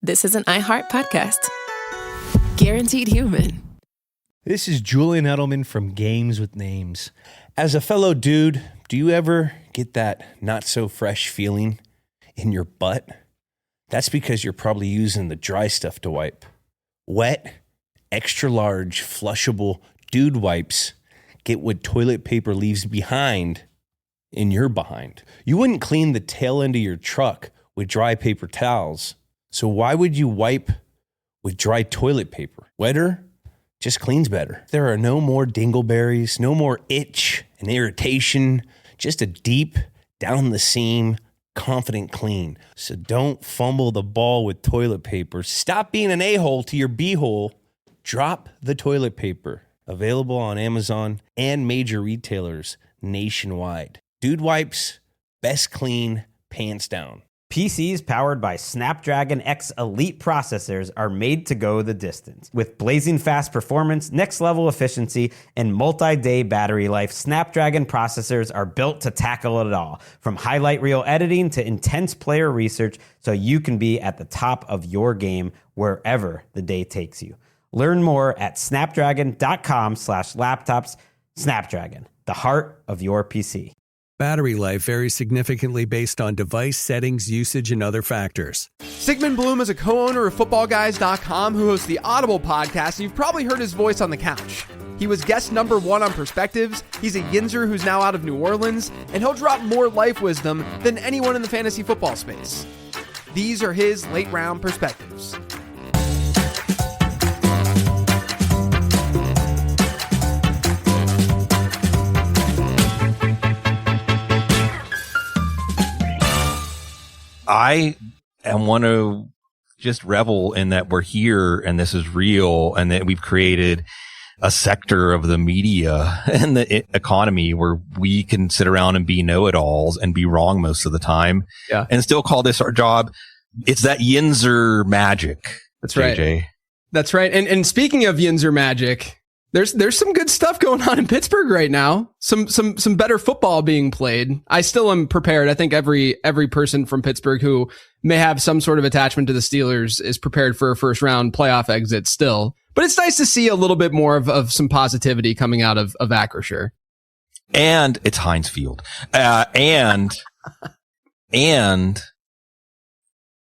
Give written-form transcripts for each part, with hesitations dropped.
this is an iHeart podcast. Guaranteed human. This is Julian Edelman from Games with Names. As a fellow dude, do you ever get that not so fresh feeling in your butt? That's because you're probably using the dry stuff to wipe. Wet, extra large, flushable dude wipes get what toilet paper leaves behind in your behind. You wouldn't clean the tail end of your truck with dry paper towels. So why would you wipe with dry toilet paper? Wetter just cleans better. There are no more dingleberries, no more itch and irritation, just a deep, down the seam, confident clean. So don't fumble the ball with toilet paper. Stop being an a-hole to your b-hole. Drop the toilet paper. Available on Amazon and major retailers nationwide. Dude wipes, best clean, pants down. PCs powered by Snapdragon X Elite processors are made to go the distance. With blazing fast performance, next-level efficiency, and multi-day battery life, Snapdragon processors are built to tackle it all. From highlight reel editing to intense player research, so you can be at the top of your game wherever the day takes you. Learn more at snapdragon.com/laptops. Snapdragon, the heart of your PC. Battery life varies significantly based on device settings, usage, and other factors. Sigmund Bloom is a co-owner of FootballGuys.com who hosts the Audible podcast, and you've probably heard his voice on the couch. He was guest number 1 on Perspectives. He's a Yinzer who's now out of New Orleans, and he'll drop more life wisdom than anyone in the fantasy football space. These are his late-round perspectives. I want to just revel in that we're here and this is real and that we've created a sector of the media and the economy where we can sit around and be know-it-alls and be wrong most of the time and still call this our job. It's that Yinzer magic. That's JJ. right. That's right. And speaking of Yinzer magic, there's some good stuff going on in Pittsburgh right now. Some better football being played. I still am prepared. I think every person from Pittsburgh who may have some sort of attachment to the Steelers is prepared for a first round playoff exit still. But it's nice to see a little bit more of some positivity coming out of Acrisure. And it's Heinz Field. And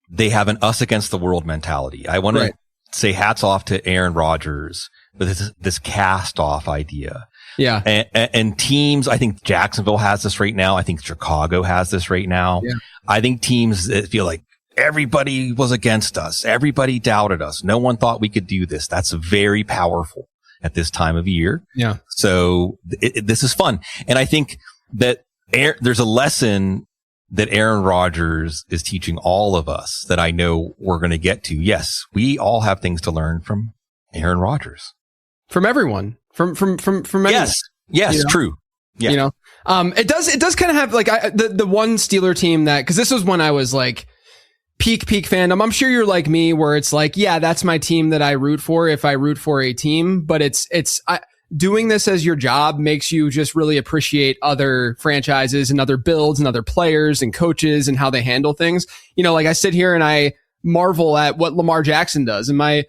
they have an us against the world mentality. I want to say hats off to Aaron Rodgers with this cast off idea. Yeah. And teams, I think Jacksonville has this right now. I think Chicago has this right now. Yeah. I think teams that feel like everybody was against us. Everybody doubted us. No one thought we could do this. That's very powerful at this time of year. Yeah. So this is fun. And I think that there's a lesson that Aaron Rodgers is teaching all of us that I know we're going to get to. Yes, we all have things to learn from Aaron Rodgers. From everyone. From anyone. Yes, you know? True. Yeah. You know, it does kind of have like the one Steeler team that, cause this was when I was like peak fandom. I'm sure you're like me where it's like, yeah, that's my team that I root for if I root for a team, but doing this as your job makes you just really appreciate other franchises and other builds and other players and coaches and how they handle things. You know, like I sit here and I marvel at what Lamar Jackson does, and my,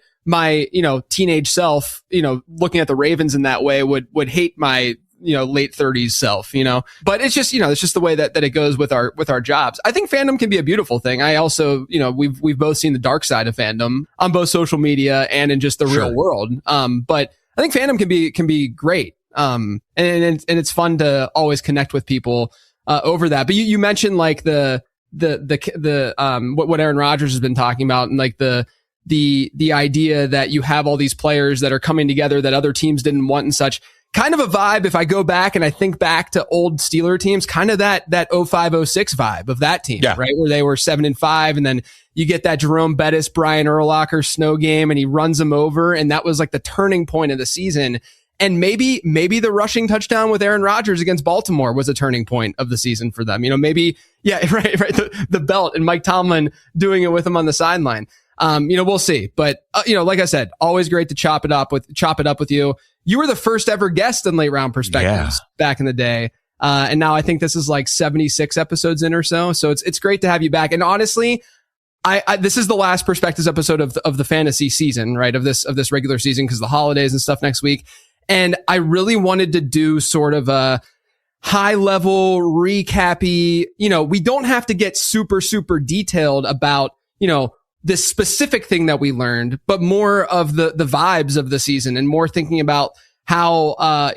teenage self, looking at the Ravens in that way would hate my, late 30s self, but it's just, it's just the way that it goes with our jobs. I think fandom can be a beautiful thing. I also, we've both seen the dark side of fandom on both social media and in just the real world. But I think fandom can be great. And it's fun to always connect with people, over that. But you mentioned like what Aaron Rodgers has been talking about, and like the idea that you have all these players that are coming together that other teams didn't want and such. Kind of a vibe, if I go back and I think back to old Steeler teams, kind of that 05-06 vibe of that team, right? Where they were 7-5, and then you get that Jerome Bettis, Brian Urlacher snow game, and he runs them over, and that was like the turning point of the season. And maybe the rushing touchdown with Aaron Rodgers against Baltimore was a turning point of the season for them. Maybe, right. The belt and Mike Tomlin doing it with him on the sideline. We'll see. But, like I said, always great to chop it up with you. You were the first ever guest in Late Round Perspectives back in the day. And now I think this is like 76 episodes in or so. So it's great to have you back. And honestly, this is the last Perspectives episode of the fantasy season, right? Of this regular season, because the holidays and stuff next week. And I really wanted to do sort of a high level recappy. We don't have to get super, super detailed about, this specific thing that we learned, but more of the vibes of the season and more thinking about how,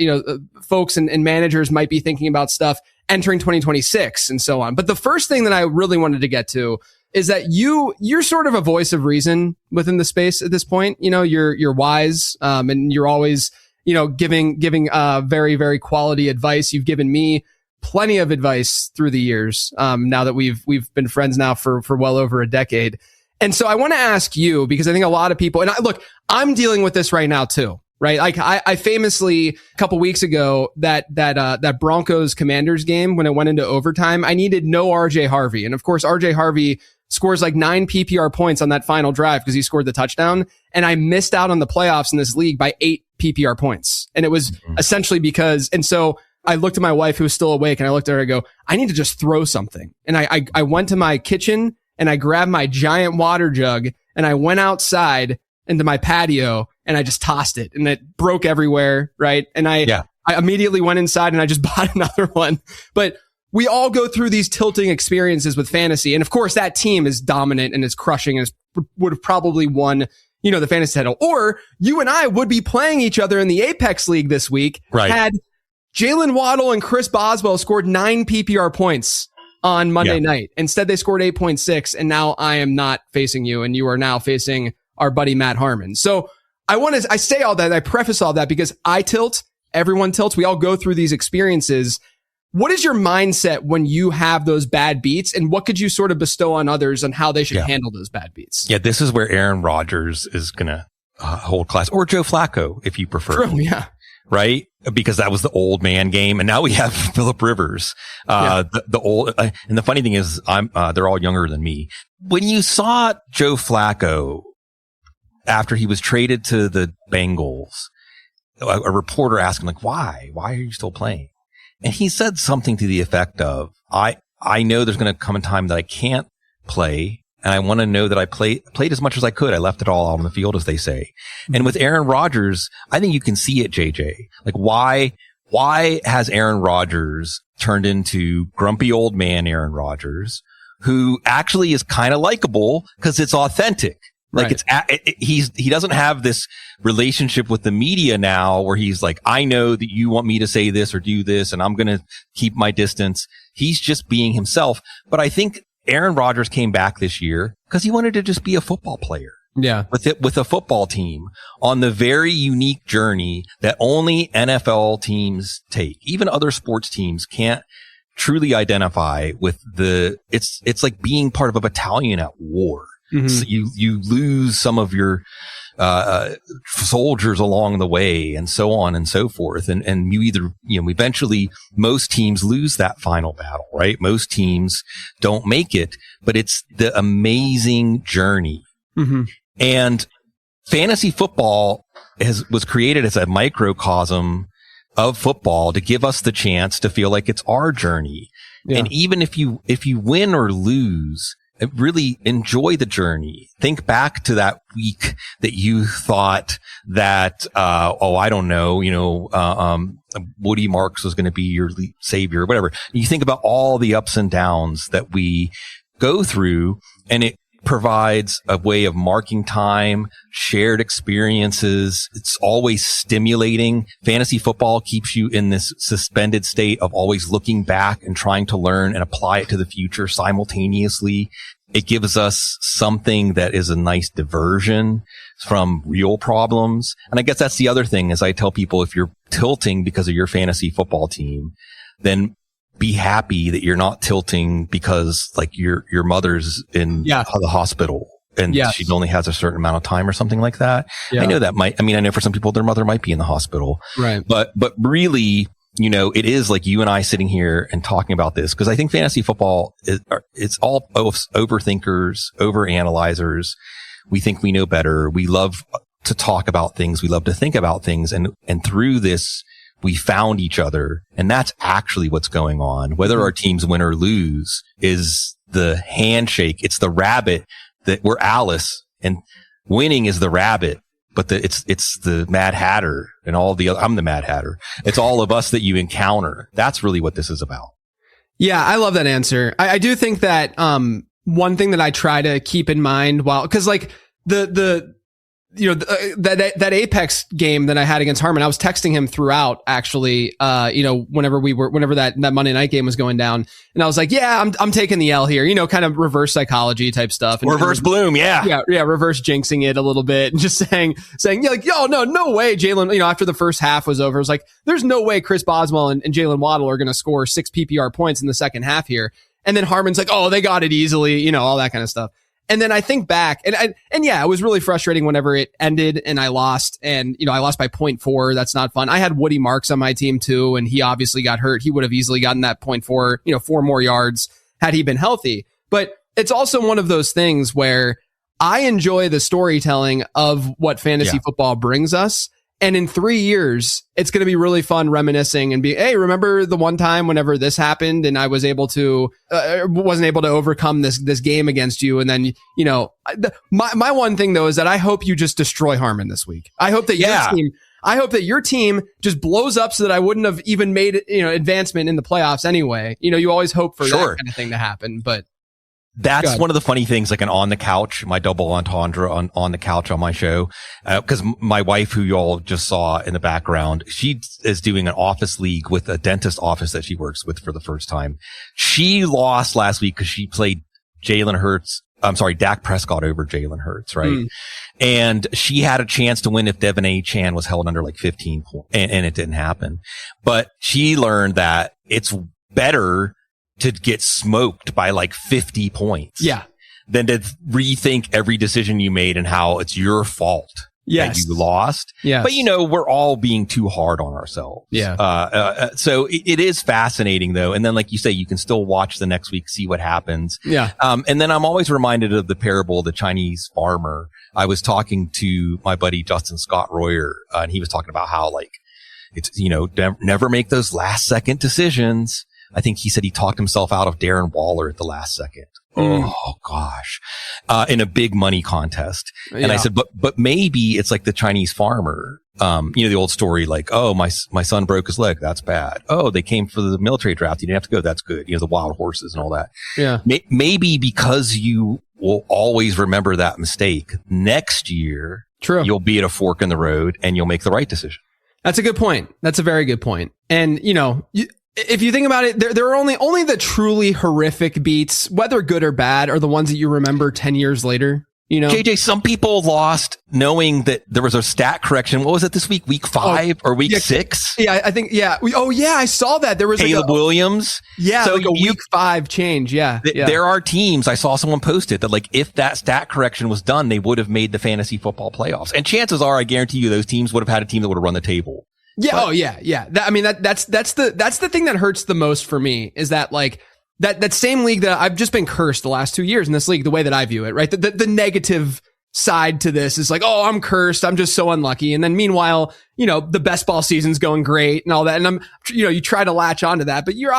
folks and managers might be thinking about stuff entering 2026 and so on. But the first thing that I really wanted to get to is that you're sort of a voice of reason within the space at this point. You're wise, and you're always, giving, very, very quality advice. You've given me plenty of advice through the years. Now that we've been friends now for well over a decade. And so I want to ask you, because I think a lot of people, and I'm dealing with this right now too, right? Like I famously, a couple weeks ago, that Broncos Commanders game, when it went into overtime, I needed no RJ Harvey. And of course, RJ Harvey scores like 9 PPR points on that final drive because he scored the touchdown. And I missed out on the playoffs in this league by 8 PPR points. And it was essentially because, and so I looked at my wife who was still awake and I looked at her and I go, I need to just throw something. And I went to my kitchen and I grabbed my giant water jug and I went outside into my patio and I just tossed it and it broke everywhere. Right. And I immediately went inside and I just bought another one. But we all go through these tilting experiences with fantasy. And of course that team is dominant and is crushing and would have probably won, the fantasy title. Or you and I would be playing each other in the Apex League this week. Right. Had Jalen Waddle and Chris Boswell scored 9 PPR points on Monday night. Instead, they scored 8.6. And now I am not facing you. And you are now facing our buddy Matt Harmon. So I say all that. I preface all that because I tilt. Everyone tilts. We all go through these experiences. What is your mindset when you have those bad beats, and what could you sort of bestow on others on how they should handle those bad beats? Yeah, this is where Aaron Rodgers is going to hold class, or Joe Flacco, if you prefer. True, yeah. Right? Because that was the old man game. And now we have Phillip Rivers. The old, and the funny thing is they're all younger than me. When you saw Joe Flacco after he was traded to the Bengals, a reporter asked him, like, why are you still playing? And he said something to the effect of, I know there's going to come a time that I can't play, and I want to know that I played as much as I could. I left it all out on the field, as they say. And with Aaron Rodgers, I think you can see it, JJ. Like, why has Aaron Rodgers turned into grumpy old man Aaron Rodgers, who actually is kind of likable because it's authentic? Like he doesn't have this relationship with the media now where he's like, I know that you want me to say this or do this and I'm going to keep my distance. He's just being himself. But I think Aaron Rodgers came back this year because he wanted to just be a football player. Yeah. With a football team on the very unique journey that only NFL teams take. Even other sports teams can't truly identify with it's like being part of a battalion at war. Mm-hmm. So you lose some of your soldiers along the way and so on and so forth. And you either, eventually most teams lose that final battle, right? Most teams don't make it, but it's the amazing journey. Mm-hmm. And fantasy football was created as a microcosm of football to give us the chance to feel like it's our journey. Yeah. And even if you win or lose, really enjoy the journey. Think back to that week that you thought that, I don't know, Woody Marks was going to be your savior or whatever. You think about all the ups and downs that we go through, and it provides a way of marking time, shared experiences. It's always stimulating. Fantasy football keeps you in this suspended state of always looking back and trying to learn and apply it to the future simultaneously. It gives us something that is a nice diversion from real problems. And I guess that's the other thing, is I tell people, if you're tilting because of your fantasy football team, then be happy that you're not tilting because like your mother's in the hospital and she only has a certain amount of time or something like that. Yeah. I know that I know for some people their mother might be in the hospital. Right. But really, it is like you and I sitting here and talking about this, because I think fantasy football it's all overthinkers, overanalyzers. We think we know better. We love to talk about things. We love to think about things. And through this, we found each other, and that's actually what's going on. Whether our teams win or lose is the handshake. It's the rabbit that we're Alice and winning is the rabbit, but it's the Mad Hatter and all the other, I'm the Mad Hatter. It's all of us that you encounter. That's really what this is about. Yeah, I love that answer. I do think that one thing that I try to keep in mind because like that Apex game that I had against Harmon, I was texting him throughout actually, whenever that Monday night game was going down, and I was like, yeah, I'm taking the L here, kind of reverse psychology type stuff. And reverse bloom. Yeah. Reverse jinxing it a little bit and just saying, yeah, like, yo, no way. Jalen, after the first half was over, I was like, there's no way Chris Boswell and Jalen Waddle are going to score 6 PPR points in the second half here. And then Harmon's like, oh, they got it easily, all that kind of stuff. And then I think back and yeah, it was really frustrating whenever it ended and I lost and, I lost by 0.4. That's not fun. I had Woody Marks on my team too, and he obviously got hurt. He would have easily gotten that 0.4, 4 more yards had he been healthy. But it's also one of those things where I enjoy the storytelling of what fantasy football brings us. And in 3 years, it's going to be really fun reminiscing and be, hey, remember the one time whenever this happened and I was wasn't able to overcome this game against you. And then, my one thing though is that I hope you just destroy Harmon this week. I hope that your team just blows up so that I wouldn't have even made advancement in the playoffs anyway. You always hope for that kind of thing to happen, but. That's one of the funny things, like an on the couch, my double entendre on the couch on my show. Cause my wife, who you all just saw in the background, she is doing an office league with a dentist office that she works with for the first time. She lost last week because she played Dak Prescott over Jalen Hurts, right? And she had a chance to win if Devin A. Chan was held under like 15 points and it didn't happen. But she learned that it's better to get smoked by like 50 points. Yeah. Than to rethink every decision you made and how it's your fault that you lost. Yes. But we're all being too hard on ourselves. Yeah. So it is fascinating though. And then like you say, you can still watch the next week, see what happens. Yeah. And then I'm always reminded of the parable of the Chinese farmer. I was talking to my buddy Justin Scott Royer, and he was talking about how like it's, never make those last second decisions. I think he said he talked himself out of Darren Waller at the last second. Oh gosh. In a big money contest. And I said, but maybe it's like the Chinese farmer. The old story, like, oh, my son broke his leg. That's bad. Oh, they came for the military draft. You didn't have to go. That's good. The wild horses and all that. Yeah. Maybe because you will always remember that mistake next year, you'll be at a fork in the road and you'll make the right decision. That's a good point. That's a very good point. And, if you think about it, there are only the truly horrific beats, whether good or bad, are the ones that you remember 10 years later. JJ, some people lost knowing that there was a stat correction. What was it this week? Week 5 or week 6? Yeah, I think, yeah. I saw that. There was Caleb Williams. Yeah, so like a week 5 change. Yeah, There are teams, I saw someone post it, that like if that stat correction was done, they would have made the fantasy football playoffs. And chances are, I guarantee you, those teams would have had a team that would have run the table. Yeah. Yeah. That's the thing that hurts the most for me is that like that same league that I've just been cursed the last 2 years in this league, the way that I view it, right? The negative side to this is like, oh, I'm cursed. I'm just so unlucky. And then meanwhile, the best ball season's going great and all that. And I'm, you try to latch onto that, but you're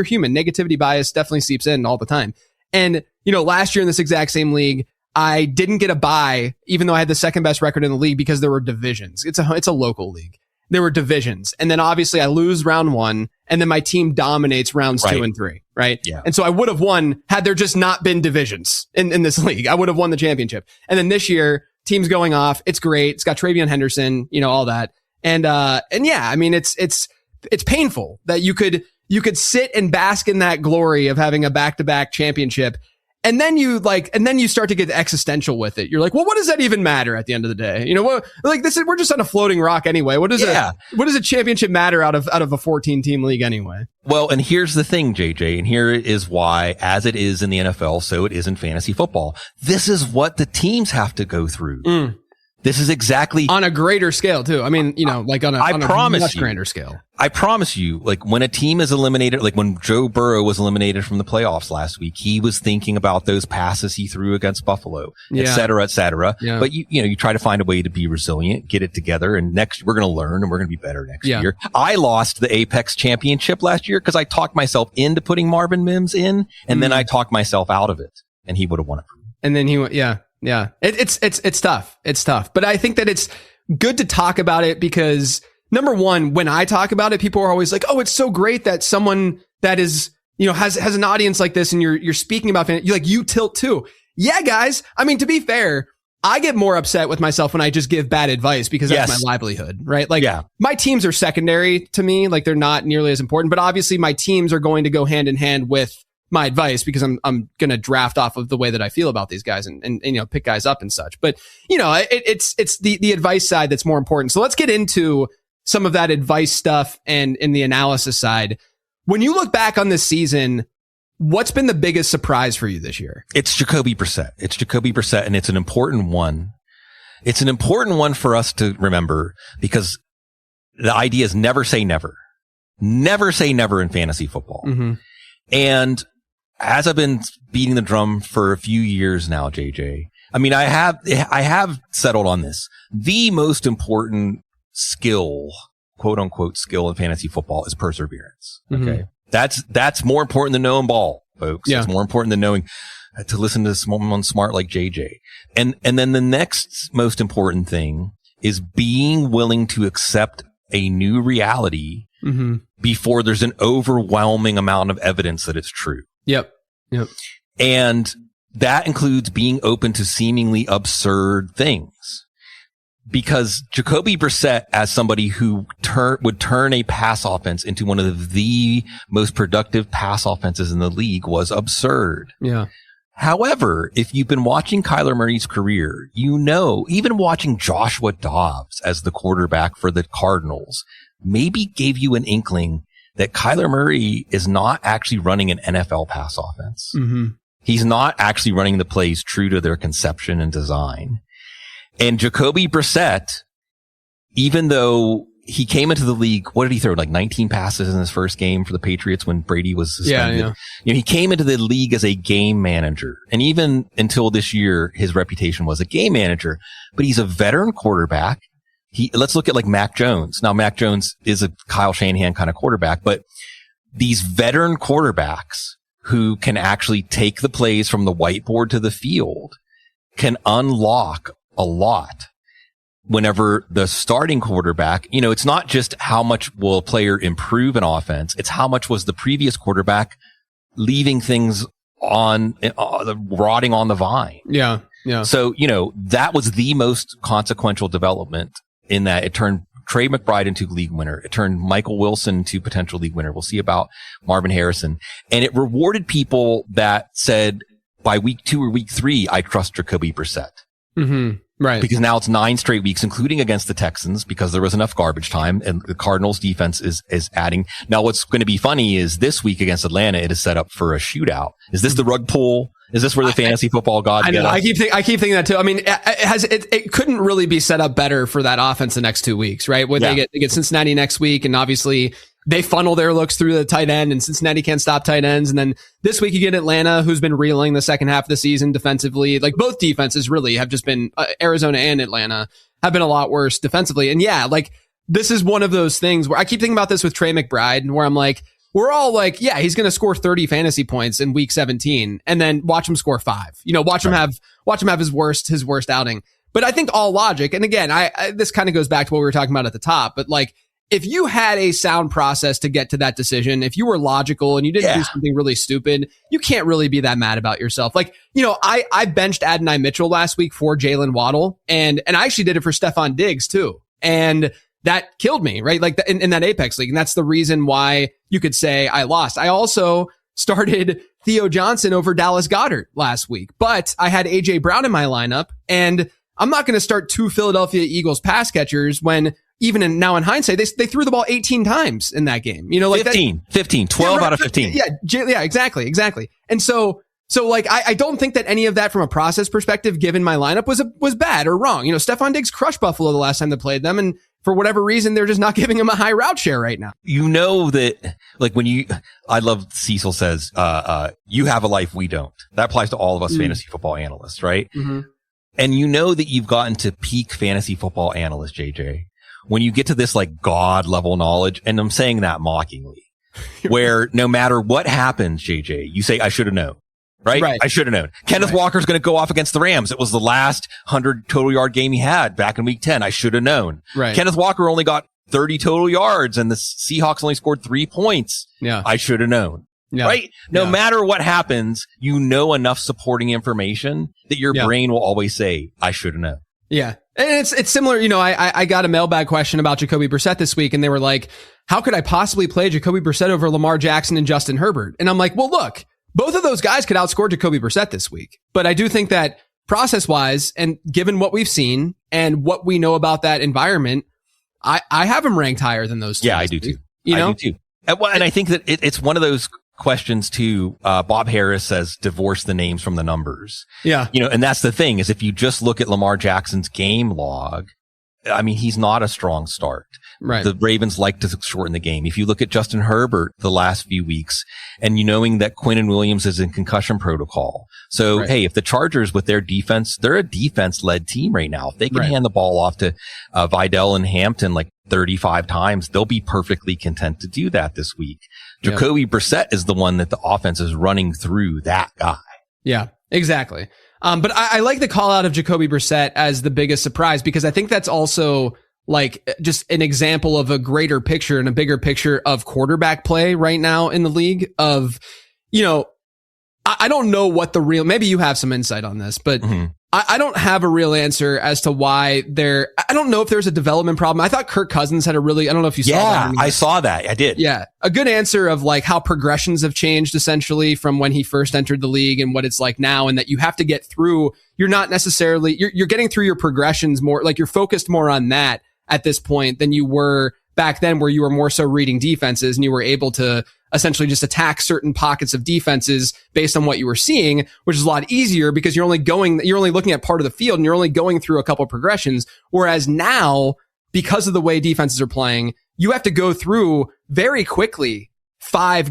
human. Negativity bias definitely seeps in all the time. And, last year in this exact same league, I didn't get a bye, even though I had the second best record in the league because there were divisions. It's a local league. There were divisions. And then obviously I lose round 1 and then my team dominates rounds 2 and 3. Right. Yeah. And so I would have won had there just not been divisions in this league. I would have won the championship. And then this year team's going off. It's great. It's got Travion Henderson, all that. And yeah, it's painful that you could sit and bask in that glory of having a back-to-back championship. And then you start to get existential with it. You're like, well, what does that even matter at the end of the day? We're just on a floating rock anyway. What does a championship matter out of a 14-team league anyway? Well, and here's the thing, JJ, and here is why, as it is in the NFL, so it is in fantasy football. This is what the teams have to go through. This is exactly on a greater scale too. I mean, like on a much grander scale. I promise you, like when a team is eliminated, like when Joe Burrow was eliminated from the playoffs last week, he was thinking about those passes he threw against Buffalo, et cetera, et cetera. Yeah. But you try to find a way to be resilient, get it together. And next we're going to learn and we're going to be better next year. I lost the Apex championship last year because I talked myself into putting Marvin Mims in and then I talked myself out of it and he would have won it. And then he went, yeah. It's tough. It's tough. But I think that it's good to talk about it because number one, when I talk about it, people are always like, oh, it's so great that someone that is, has an audience like this and you're speaking about you tilt too. Yeah, guys. I mean, to be fair, I get more upset with myself when I just give bad advice because that's my livelihood, right? My teams are secondary to me. Like they're not nearly as important, but obviously my teams are going to go hand in hand with my advice because I'm going to draft off of the way that I feel about these guys and pick guys up and such. But, it's the advice side that's more important. So let's get into some of that advice stuff and in the analysis side. When you look back on this season, what's been the biggest surprise for you this year? It's Jacoby Brissett, and it's an important one. It's an important one for us to remember because the idea is never say never. Never say never in fantasy football. Mm-hmm. And as I've been beating the drum for a few years now, JJ, I mean, I have settled on this. The most important skill, quote unquote skill in fantasy football is perseverance. Okay. Mm-hmm. That's more important than knowing ball, folks. Yeah. It's more important than knowing to listen to someone smart like JJ. And then the next most important thing is being willing to accept a new reality before there's an overwhelming amount of evidence that it's true. Yep. And that includes being open to seemingly absurd things. Because Jacoby Brissett, as somebody who would turn a pass offense into one of the most productive pass offenses in the league, was absurd. Yeah. However, if you've been watching Kyler Murray's career, even watching Joshua Dobbs as the quarterback for the Cardinals maybe gave you an inkling that Kyler Murray is not actually running an NFL pass offense. Mm-hmm. He's not actually running the plays true to their conception and design. And Jacoby Brissett, even though he came into the league, what did he throw? Like 19 passes in his first game for the Patriots when Brady was suspended. Yeah. He came into the league as a game manager. And even until this year, his reputation was a game manager, but he's a veteran quarterback. Let's look at like Mac Jones. Now, Mac Jones is a Kyle Shanahan kind of quarterback, but these veteran quarterbacks who can actually take the plays from the whiteboard to the field can unlock a lot whenever the starting quarterback, it's not just how much will a player improve an offense. It's how much was the previous quarterback leaving things on rotting on the vine. Yeah. So, that was the most consequential development in that it turned Trey McBride into league winner. It turned Michael Wilson into potential league winner. We'll see about Marvin Harrison. And it rewarded people that said by week 2 or week 3, I trust Jacoby Brissett. Mm-hmm. Right. Because now it's 9 straight weeks, including against the Texans, because there was enough garbage time and the Cardinals defense is adding. Now what's going to be funny is this week against Atlanta, it is set up for a shootout. Is this the rug pull? Is this where the fantasy football gods get us? I keep thinking that too. I mean, it couldn't really be set up better for that offense the next 2 weeks, right? They get Cincinnati next week, and obviously they funnel their looks through the tight end, and Cincinnati can't stop tight ends. And then this week you get Atlanta, who's been reeling the second half of the season defensively. Like both defenses really have just been Arizona and Atlanta have been a lot worse defensively. And this is one of those things where I keep thinking about this with Trey McBride, where I'm like, we're all like, he's going to score 30 fantasy points in week 17 and then watch him score 5, watch him have his worst outing. But I think all logic. And again, this kind of goes back to what we were talking about at the top, but like, if you had a sound process to get to that decision, if you were logical and you didn't do something really stupid, you can't really be that mad about yourself. Like, I benched Adonai Mitchell last week for Jalen Waddle and I actually did it for Stephon Diggs too. And that killed me, right? Like in that Apex League. And that's the reason why you could say I lost. I also started Theo Johnson over Dallas Goedert last week, but I had AJ Brown in my lineup, and I'm not going to start 2 Philadelphia Eagles pass catchers when even now in hindsight, they threw the ball 18 times in that game, 15, 12 out of 15. Yeah, exactly. And so like, I don't think that any of that from a process perspective, given my lineup was bad or wrong. Stephon Diggs crushed Buffalo the last time they played them. And for whatever reason, they're just not giving him a high route share right now. That like I love Cecil says, you have a life we don't. That applies to all of us fantasy football analysts, right? Mm-hmm. And that you've gotten to peak fantasy football analyst, JJ, when you get to this like God level knowledge, and I'm saying that mockingly, where no matter what happens, JJ, you say, I should have known. Right? I should have known. Kenneth Walker's going to go off against the Rams. It was the last 100 total yard game he had back in week 10. I should have known. Right. Kenneth Walker only got 30 total yards and the Seahawks only scored 3 points. Yeah. I should have known. Yeah. Right? No matter what happens, you know enough supporting information that your brain will always say, I should have known. Yeah. And it's similar. You know, I got a mailbag question about Jacoby Brissett this week, and they were like, how could I possibly play Jacoby Brissett over Lamar Jackson and Justin Herbert? And I'm like, well, look, both of those guys could outscore Jacoby Brissett this week. But I do think that process wise, and given what we've seen and what we know about that environment, I have him ranked higher than those two. Yeah, I do too. You know? I do too. And I think that it's one of those questions too. Bob Harris says, divorce the names from the numbers. Yeah. You know, and that's the thing is if you just look at Lamar Jackson's game log, I mean, he's not a strong start. Right. The Ravens like to shorten the game. If you look at Justin Herbert the last few weeks and you knowing that Quinnen Williams is in concussion protocol. So, hey, if the Chargers with their defense, they're a defense led team right now. If they can hand the ball off to Vidal and Hampton like 35 times, they'll be perfectly content to do that this week. Jacoby Brissett is the one that the offense is running through that guy. Yeah, exactly. But I like the call out of Jacoby Brissett as the biggest surprise because I think that's also like just an example of a greater picture and a bigger picture of quarterback play right now in the league of, you know, I don't know what the real, maybe you have some insight on this, but I don't have a real answer as to why I don't know if there's a development problem. I thought Kirk Cousins had a really, I don't know if you saw that. Yeah, I saw that. I did. Yeah. A good answer of like how progressions have changed essentially from when he first entered the league and what it's like now. And that you have to get through, you're not necessarily, you're getting through your progressions more, like you're focused more on that at this point than you were back then where you were more so reading defenses and you were able to essentially just attack certain pockets of defenses based on what you were seeing, which is a lot easier because you're only looking at part of the field and you're only going through a couple of progressions. Whereas now, because of the way defenses are playing, you have to go through very quickly 5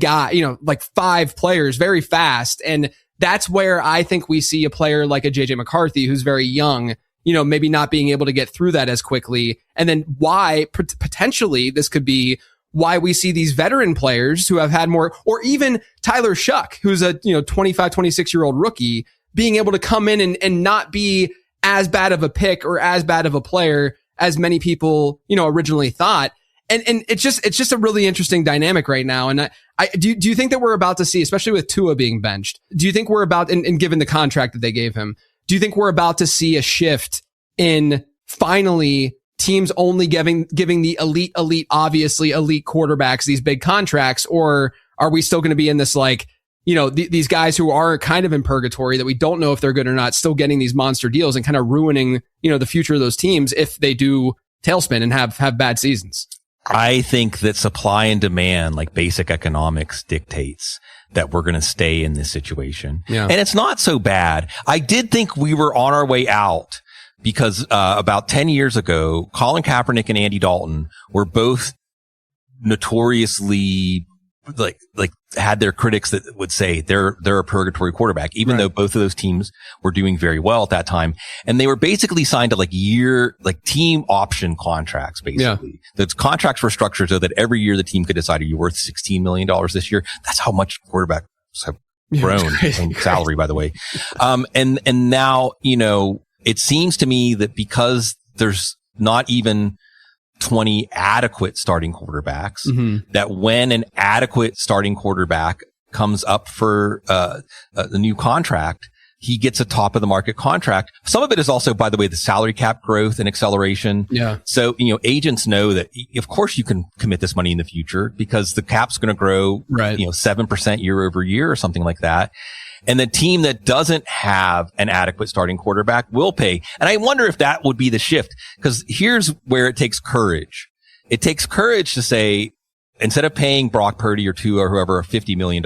players very fast. And that's where I think we see a player like a JJ McCarthy, who's very young, you know, maybe not being able to get through that as quickly. And then why potentially this could be why we see these veteran players who have had more, or even Tyler Shuck, who's a, 25, 26-year-old rookie, being able to come in and not be as bad of a pick or as bad of a player as many people, originally thought. And it's just a really interesting dynamic right now. And do you think that we're about to see, especially with Tua being benched, do you think we're about, and given the contract that they gave him, do you think we're about to see a shift in finally teams only giving the elite, obviously elite quarterbacks these big contracts? Or are we still going to be in this, like, these guys who are kind of in purgatory that we don't know if they're good or not, still getting these monster deals and kind of ruining, the future of those teams if they do tailspin and have bad seasons? I think that supply and demand, like basic economics, dictates that we're going to stay in this situation. Yeah. And it's not so bad. I did think we were on our way out because about 10 years ago, Colin Kaepernick and Andy Dalton were both notoriously like had their critics that would say they're a purgatory quarterback, even though both of those teams were doing very well at that time. And they were basically signed to team option contracts, basically. Yeah. The contracts were structured so that every year the team could decide, are you worth $16 million this year? That's how much quarterbacks have grown in salary, by the way. And now, it seems to me that because there's not even 20 adequate starting quarterbacks, that when an adequate starting quarterback comes up for the new contract, he gets a top of the market contract. Some of it is also, by the way, the salary cap growth and acceleration. Yeah. So, agents know that of course you can commit this money in the future because the cap's going to grow, 7% year over year or something like that. And the team that doesn't have an adequate starting quarterback will pay. And I wonder if that would be the shift, because here's where it takes courage. It takes courage to say, instead of paying Brock Purdy or Tua or whoever $50 million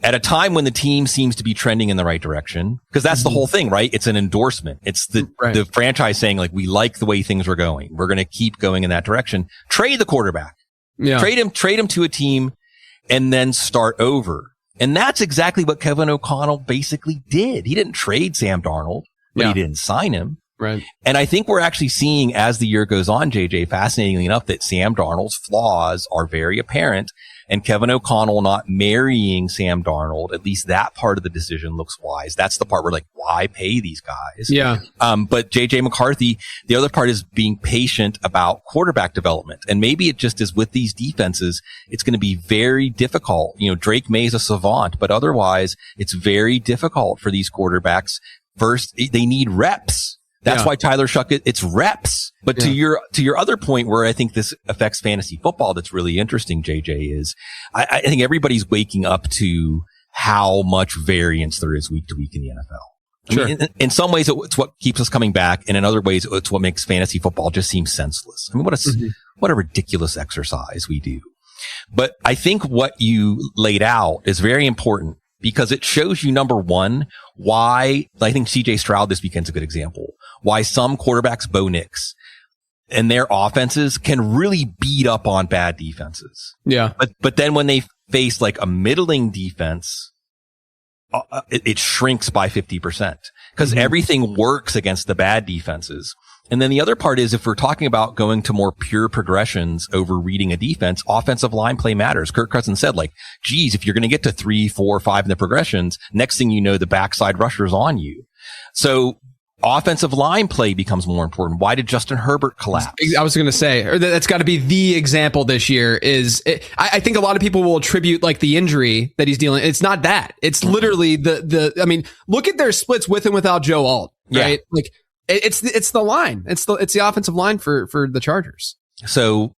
at a time when the team seems to be trending in the right direction, because that's the whole thing, right? It's an endorsement. It's the franchise saying, like, we like the way things are going. We're going to keep going in that direction. Trade the quarterback. Yeah. Trade him to a team and then start over. And that's exactly what Kevin O'Connell basically did. He didn't trade Sam Darnold, but he didn't sign him. Right. And I think we're actually seeing, as the year goes on, JJ, fascinatingly enough, that Sam Darnold's flaws are very apparent. and Kevin O'Connell not marrying Sam Darnold, at least that part of the decision looks wise. That's the part where like, why pay these guys? Yeah. But JJ McCarthy, the other part is being patient about quarterback development. And maybe it just is with these defenses, it's going to be very difficult. You know, Drake May's a savant, but otherwise it's very difficult for these quarterbacks. First, they need reps. That's why Tyler Shuck, it's reps. But to your other point where I think this affects fantasy football that's really interesting, JJ, is I think everybody's waking up to how much variance there is week to week in the NFL. Sure. I mean, in some ways, it's what keeps us coming back. And in other ways, it's what makes fantasy football just seem senseless. I mean, what a ridiculous exercise we do. But I think what you laid out is very important because it shows you, number one, why I think CJ Stroud this weekend's a good example. Why some quarterbacks, Bo Nix, and their offenses can really beat up on bad defenses. Yeah. But then when they face like a middling defense, it shrinks by 50% because everything works against the bad defenses. And then the other part is if we're talking about going to more pure progressions over reading a defense, offensive line play matters. Kirk Cousins said like, geez, if you're going to get to 3, 4, 5 in the progressions, next thing you know, the backside rusher's on you. So offensive line play becomes more important. Why did Justin Herbert collapse? I was going to say, that's got to be the example this year I think a lot of people will attribute like the injury that he's dealing. It's not that. It's literally I mean, look at their splits with and without Joe Alt, right? Yeah. Like it's the line. It's the offensive line for the Chargers. So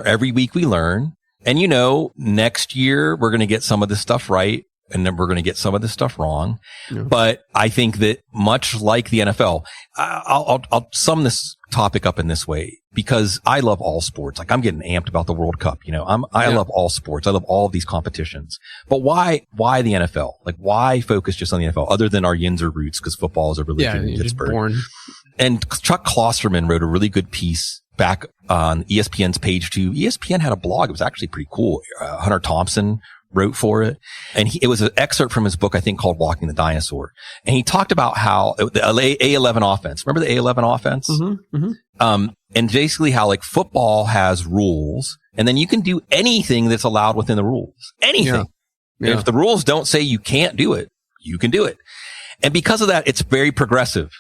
every week we learn, and you know, next year we're going to get some of this stuff right. And then we're going to get some of this stuff wrong. Yeah. But I think that much like the NFL, I'll sum this topic up in this way because I love all sports. Like I'm getting amped about the World Cup. You know, I love all sports. I love all of these competitions. But why the NFL? Like why focus just on the NFL other than our Yinzer roots? Because football is a religion in Pittsburgh. And Chuck Klosterman wrote a really good piece back on ESPN's page 2. ESPN had a blog. It was actually pretty cool. Hunter Thompson wrote for it. And it was an excerpt from his book, I think, called Walking the Dinosaur. And he talked about how the A11 offense, remember the A11 offense? Mm-hmm, mm-hmm. And basically how like football has rules and then you can do anything that's allowed within the rules. Anything. Yeah. Yeah. If the rules don't say you can't do it, you can do it. And because of that, it's very progressive.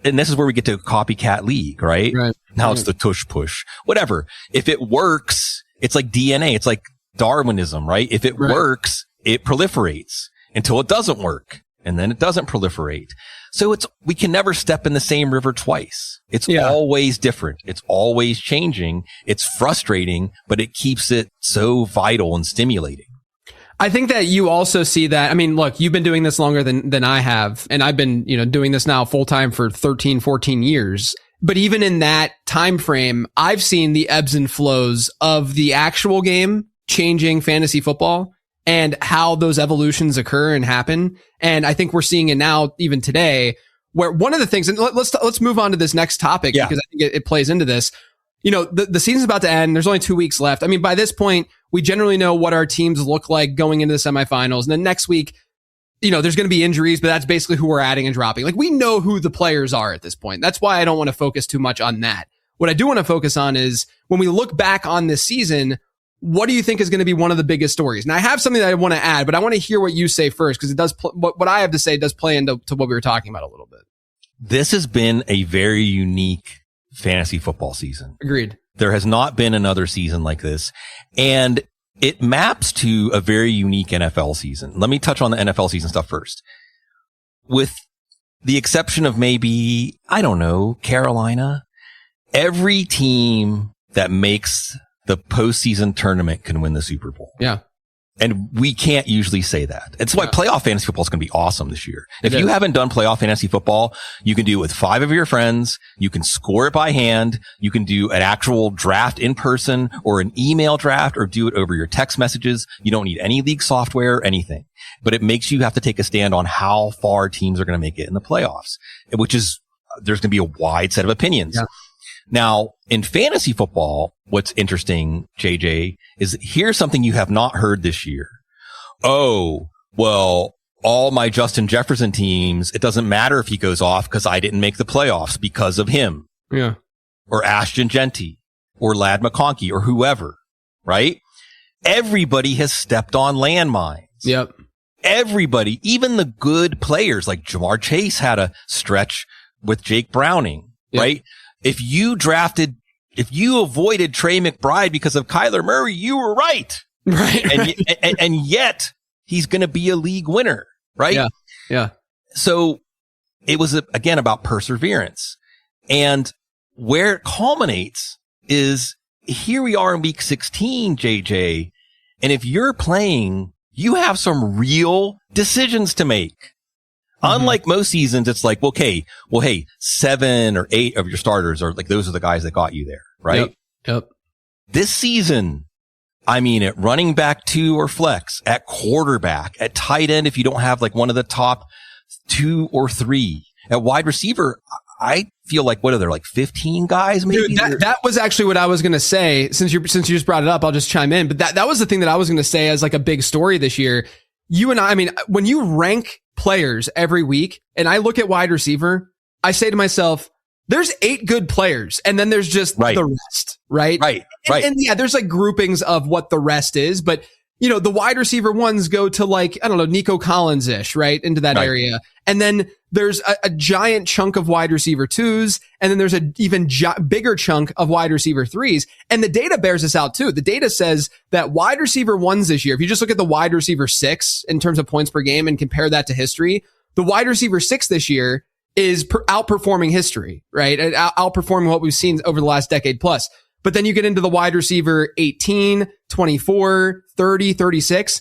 And this is where we get to copycat league, right? Now it's the tush push, whatever. If it works, it's like DNA. It's like Darwinism, right? If it works, it proliferates until it doesn't work. And then it doesn't proliferate. So we can never step in the same river twice. It's always different. It's always changing. It's frustrating, but it keeps it so vital and stimulating. I think that you also see that. I mean, look, you've been doing this longer than I have. And I've been, doing this now full time for 13, 14 years. But even in that time frame, I've seen the ebbs and flows of the actual game changing fantasy football and how those evolutions occur and happen. And I think we're seeing it now, even today, where one of the things, and let's move on to this next topic because I think it plays into this. The season's about to end. There's only 2 weeks left. I mean, by this point, we generally know what our teams look like going into the semifinals. And then next week, there's going to be injuries, but that's basically who we're adding and dropping. Like we know who the players are at this point. That's why I don't want to focus too much on that. What I do want to focus on is when we look back on this season, what do you think is going to be one of the biggest stories? And I have something that I want to add, but I want to hear what you say first because it does what I have to say does play into what we were talking about a little bit. This has been a very unique fantasy football season. Agreed. There has not been another season like this. And it maps to a very unique NFL season. Let me touch on the NFL season stuff first. With the exception of maybe, I don't know, Carolina, every team that makes the postseason tournament can win the Super Bowl. Yeah. And we can't usually say that. It's why playoff fantasy football is going to be awesome this year. If you haven't done playoff fantasy football, you can do it with 5 of your friends. You can score it by hand. You can do an actual draft in person or an email draft or do it over your text messages. You don't need any league software or anything, but it makes you have to take a stand on how far teams are going to make it in the playoffs, which is there's going to be a wide set of opinions. Yeah. Now, in fantasy football, what's interesting, JJ, is here's something you have not heard this year. Oh, well, all my Justin Jefferson teams, it doesn't matter if he goes off because I didn't make the playoffs because of him. Yeah. Or Ashton Genty or Lad McConkey or whoever, right? everybody has stepped on landmines. Yep. Everybody, even the good players like Jamar Chase had a stretch with Jake Browning, right? If you avoided Trey McBride because of Kyler Murray, you were right. Right. And yet he's going to be a league winner, right? Yeah. Yeah. So it was, again, about perseverance. And where it culminates is here we are in week 16, JJ. And if you're playing, you have some real decisions to make. Unlike most seasons, it's like, okay, well, hey, 7 or 8 of your starters are like, those are the guys that got you there, right? Yep. This season, I mean, at running back 2 or flex, at quarterback, at tight end, if you don't have like one of the top 2 or 3, at wide receiver, I feel like, what are there, like 15 guys maybe? Dude, that was actually what I was going to say. Since you just brought it up, I'll just chime in. But that was the thing that I was going to say as like a big story this year. You and I mean, when you rank players every week and I look at wide receiver, I say to myself, there's 8 good players and then there's just the rest, right? Right. And yeah, there's like groupings of what the rest is, but you know, the wide receiver ones go to like, I don't know, Nico Collins-ish, right? Into that area. And then there's a giant chunk of wide receiver 2s. And then there's an even bigger chunk of wide receiver 3s. And the data bears this out too. The data says that wide receiver 1s this year, if you just look at the wide receiver 6 in terms of points per game and compare that to history, the wide receiver 6 this year is outperforming history, right? Outperforming what we've seen over the last decade plus. But then you get into the wide receiver 18, 24, 30, 36,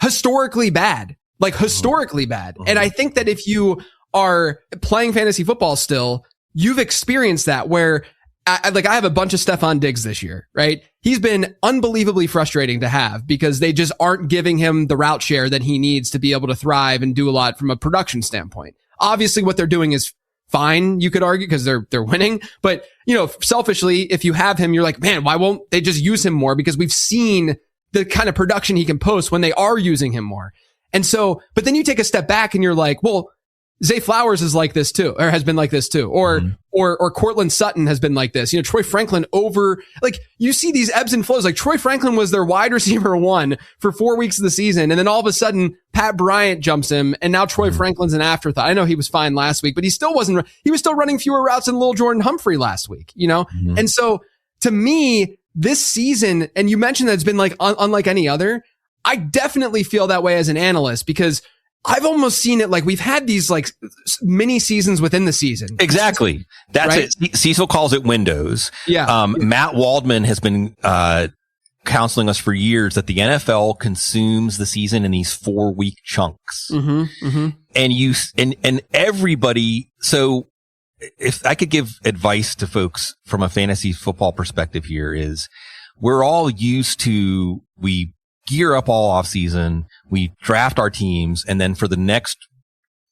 historically bad, like historically bad. And I think that if you are playing fantasy football still, you've experienced that where I have a bunch of Stephon Diggs this year, right? He's been unbelievably frustrating to have because they just aren't giving him the route share that he needs to be able to thrive and do a lot from a production standpoint. Obviously what they're doing is fine, you could argue, because they're winning. But, you know, selfishly, if you have him, you're like, man, why won't they just use him more? Because we've seen the kind of production he can post when they are using him more. And so, but then you take a step back and you're like, well, Zay Flowers is like this too, or has been like this too. Or Cortland Sutton has been like this. You know, Troy Franklin you see these ebbs and flows. Like Troy Franklin was their wide receiver 1 for 4 weeks of the season. And then all of a sudden, Pat Bryant jumps him. And now Troy Franklin's an afterthought. I know he was fine last week, but he was still running fewer routes than Lil Jordan Humphrey last week, you know? And so to me, this season, and you mentioned that it's been like unlike any other, I definitely feel that way as an analyst because I've almost seen it like we've had these like mini seasons within the season. Exactly. That's it. Cecil calls it windows. Yeah. Matt Waldman has been counseling us for years that the NFL consumes the season in these 4-week chunks. And everybody. So if I could give advice to folks from a fantasy football perspective here is we're all used to, we gear up all off season. We draft our teams. And then for the next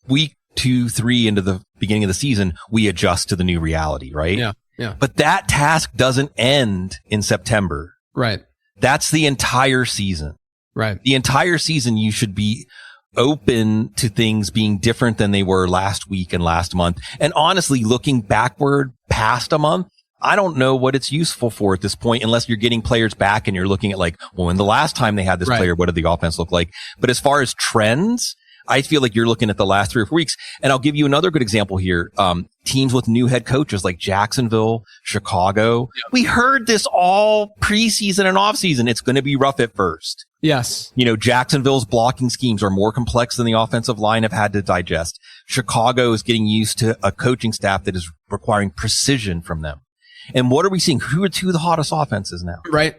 week, 2, 3 into the beginning of the season, we adjust to the new reality, right? Yeah. But that task doesn't end in September. Right. That's the entire season. Right. The entire season, you should be open to things being different than they were last week and last month. And honestly, looking backward past a month, I don't know what it's useful for at this point, unless you're getting players back and you're looking at like, well, when the last time they had this player, what did the offense look like? But as far as trends, I feel like you're looking at the last 3 or 4 weeks. And I'll give you another good example here. Teams with new head coaches like Jacksonville, Chicago. Yep. We heard this all preseason and offseason. It's going to be rough at first. Yes. You know, Jacksonville's blocking schemes are more complex than the offensive line have had to digest. Chicago is getting used to a coaching staff that is requiring precision from them. And what are we seeing? Who are 2 of the hottest offenses now? Right.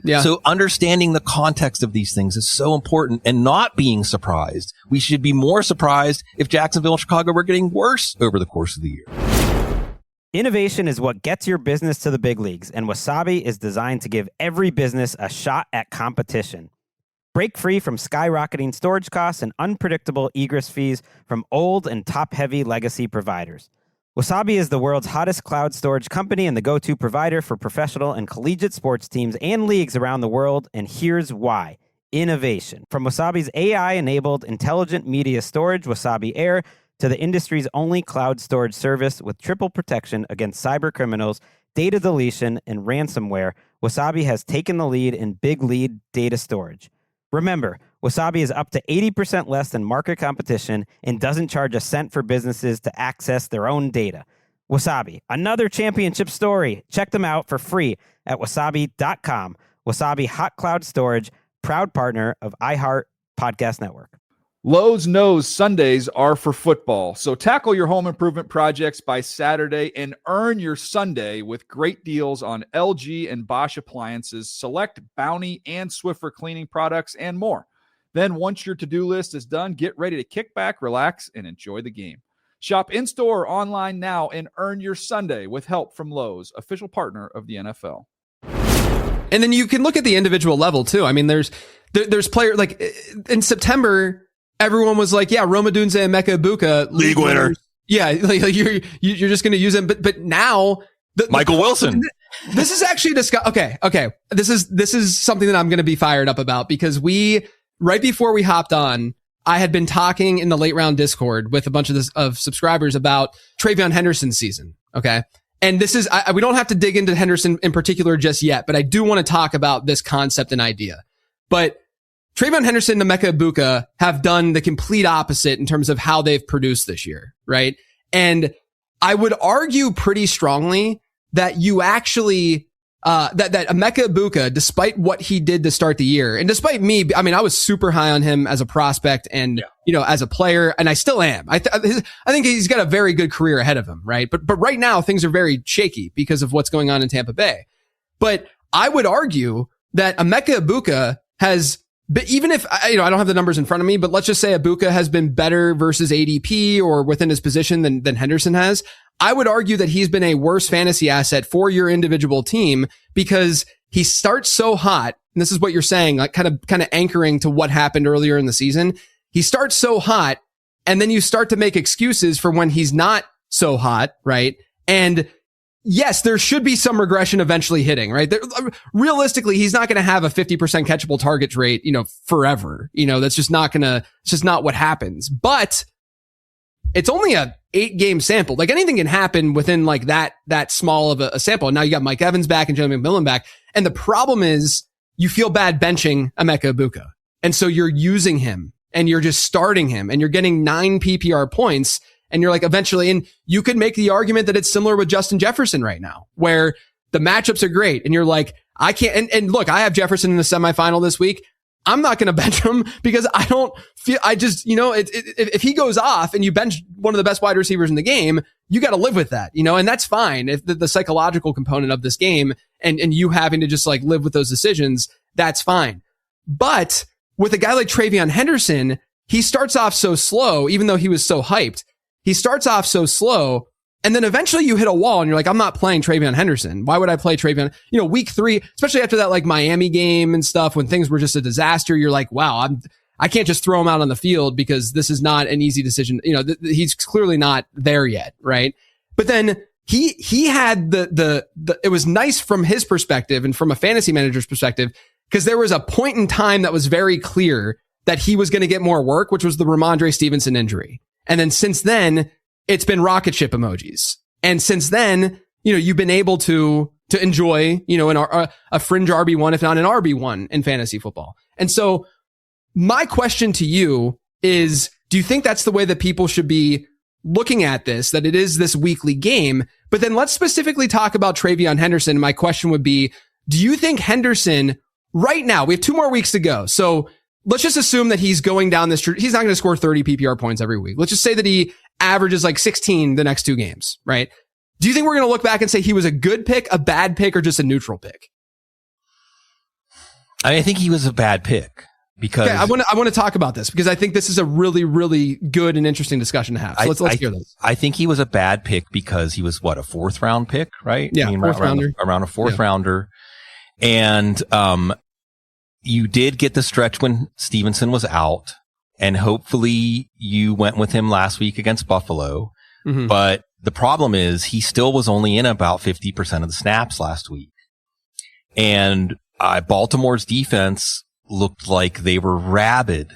Yeah. So understanding the context of these things is so important and not being surprised. We should be more surprised if Jacksonville and Chicago were getting worse over the course of the year. Innovation is what gets your business to the big leagues, and Wasabi is designed to give every business a shot at competition. Break free from skyrocketing storage costs and unpredictable egress fees from old and top-heavy legacy providers. Wasabi is the world's hottest cloud storage company and the go-to provider for professional and collegiate sports teams and leagues around the world, and here's why. Innovation. From Wasabi's AI-enabled intelligent media storage, Wasabi Air, to the industry's only cloud storage service with triple protection against cyber criminals, data deletion, and ransomware, Wasabi has taken the lead in big lead data storage. Remember, Wasabi is up to 80% less than market competition and doesn't charge a cent for businesses to access their own data. Wasabi, another championship story. Check them out for free at wasabi.com. Wasabi Hot Cloud Storage, proud partner of iHeart Podcast Network. Lowe's knows Sundays are for football, so tackle your home improvement projects by Saturday and earn your Sunday with great deals on LG and Bosch appliances, select Bounty and Swiffer cleaning products, and more. Then once your to-do list is done, get ready to kick back, relax, and enjoy the game. Shop in-store or online now and earn your Sunday with help from Lowe's, official partner of the NFL. And then you can look at the individual level too. I mean, there's player like in September, everyone was like, yeah, Roma Dunze and Mecca Ibuka, league winner. Yeah, like you're just going to use him. But now Michael Wilson. This is actually okay. This is something that I'm going to be fired up about because right before we hopped on, I had been talking in the late round Discord with a bunch of subscribers about TreVeyon Henderson's season. Okay. And this is, we don't have to dig into Henderson in particular just yet, but I do want to talk about this concept and idea. But TreVeyon Henderson and Emeka Egbuka have done the complete opposite in terms of how they've produced this year, right? And I would argue pretty strongly that you actually, that Emeka Egbuka, despite what he did to start the year, and despite me, I mean, I was super high on him as a prospect and, as a player, and I still am. I think he's got a very good career ahead of him, right? But right now things are very shaky because of what's going on in Tampa Bay. But I would argue that Emeka Egbuka has, but even if, I don't have the numbers in front of me, but let's just say Egbuka has been better versus ADP or within his position than Henderson has. I would argue that he's been a worse fantasy asset for your individual team because he starts so hot. And this is what you're saying, like kind of anchoring to what happened earlier in the season. He starts so hot and then you start to make excuses for when he's not so hot, right? And yes, there should be some regression eventually hitting, right? Realistically, he's not going to have a 50% catchable targets rate, forever. That's just not it's just not what happens. But it's only a 8-game sample. Like anything can happen within like that small of a sample. Now you got Mike Evans back and Jeremy McMillan back. And the problem is you feel bad benching Emeka Egbuka. And so you're using him and you're just starting him and you're getting 9 PPR points. And you're like eventually, and you could make the argument that it's similar with Justin Jefferson right now, where the matchups are great. And you're like, I can't, and look, I have Jefferson in the semifinal this week. I'm not going to bench him because if he goes off and you bench one of the best wide receivers in the game, you got to live with that, and that's fine. If the psychological component of this game and you having to just like live with those decisions, that's fine. But with a guy like TreVeyon Henderson, he starts off so slow, even though he was so hyped. He starts off so slow, and then eventually you hit a wall and you're like, I'm not playing TreVeyon Henderson. Why would I play TreVeyon? Week 3, especially after that like Miami game and stuff, when things were just a disaster, you're like, wow, I can't just throw him out on the field because this is not an easy decision. He's clearly not there yet, right? But then he had it was nice from his perspective and from a fantasy manager's perspective, because there was a point in time that was very clear that he was going to get more work, which was the Ramondre Stevenson injury. And then since then, it's been rocket ship emojis. And since then, you've been able to enjoy, a fringe RB1, if not an RB1 in fantasy football. And so my question to you is, do you think that's the way that people should be looking at this, that it is this weekly game? But then let's specifically talk about TreVeyon Henderson. My question would be, do you think Henderson right now, we have 2 more weeks to go. So let's just assume that he's going down this, he's not going to score 30 PPR points every week. Let's just say that he averages like 16 the next 2 games, right? Do you think we're going to look back and say he was a good pick, a bad pick, or just a neutral pick? I think he was a bad pick because I want to talk about this because I think this is a really, really good and interesting discussion to have. So let's hear this. I think he was a bad pick because he was a 4th round pick, right? Yeah, around a 4th rounder. And, you did get the stretch when Stevenson was out, and hopefully you went with him last week against Buffalo. Mm-hmm. But the problem is he still was only in about 50% of the snaps last week. And Baltimore's defense looked like they were rabid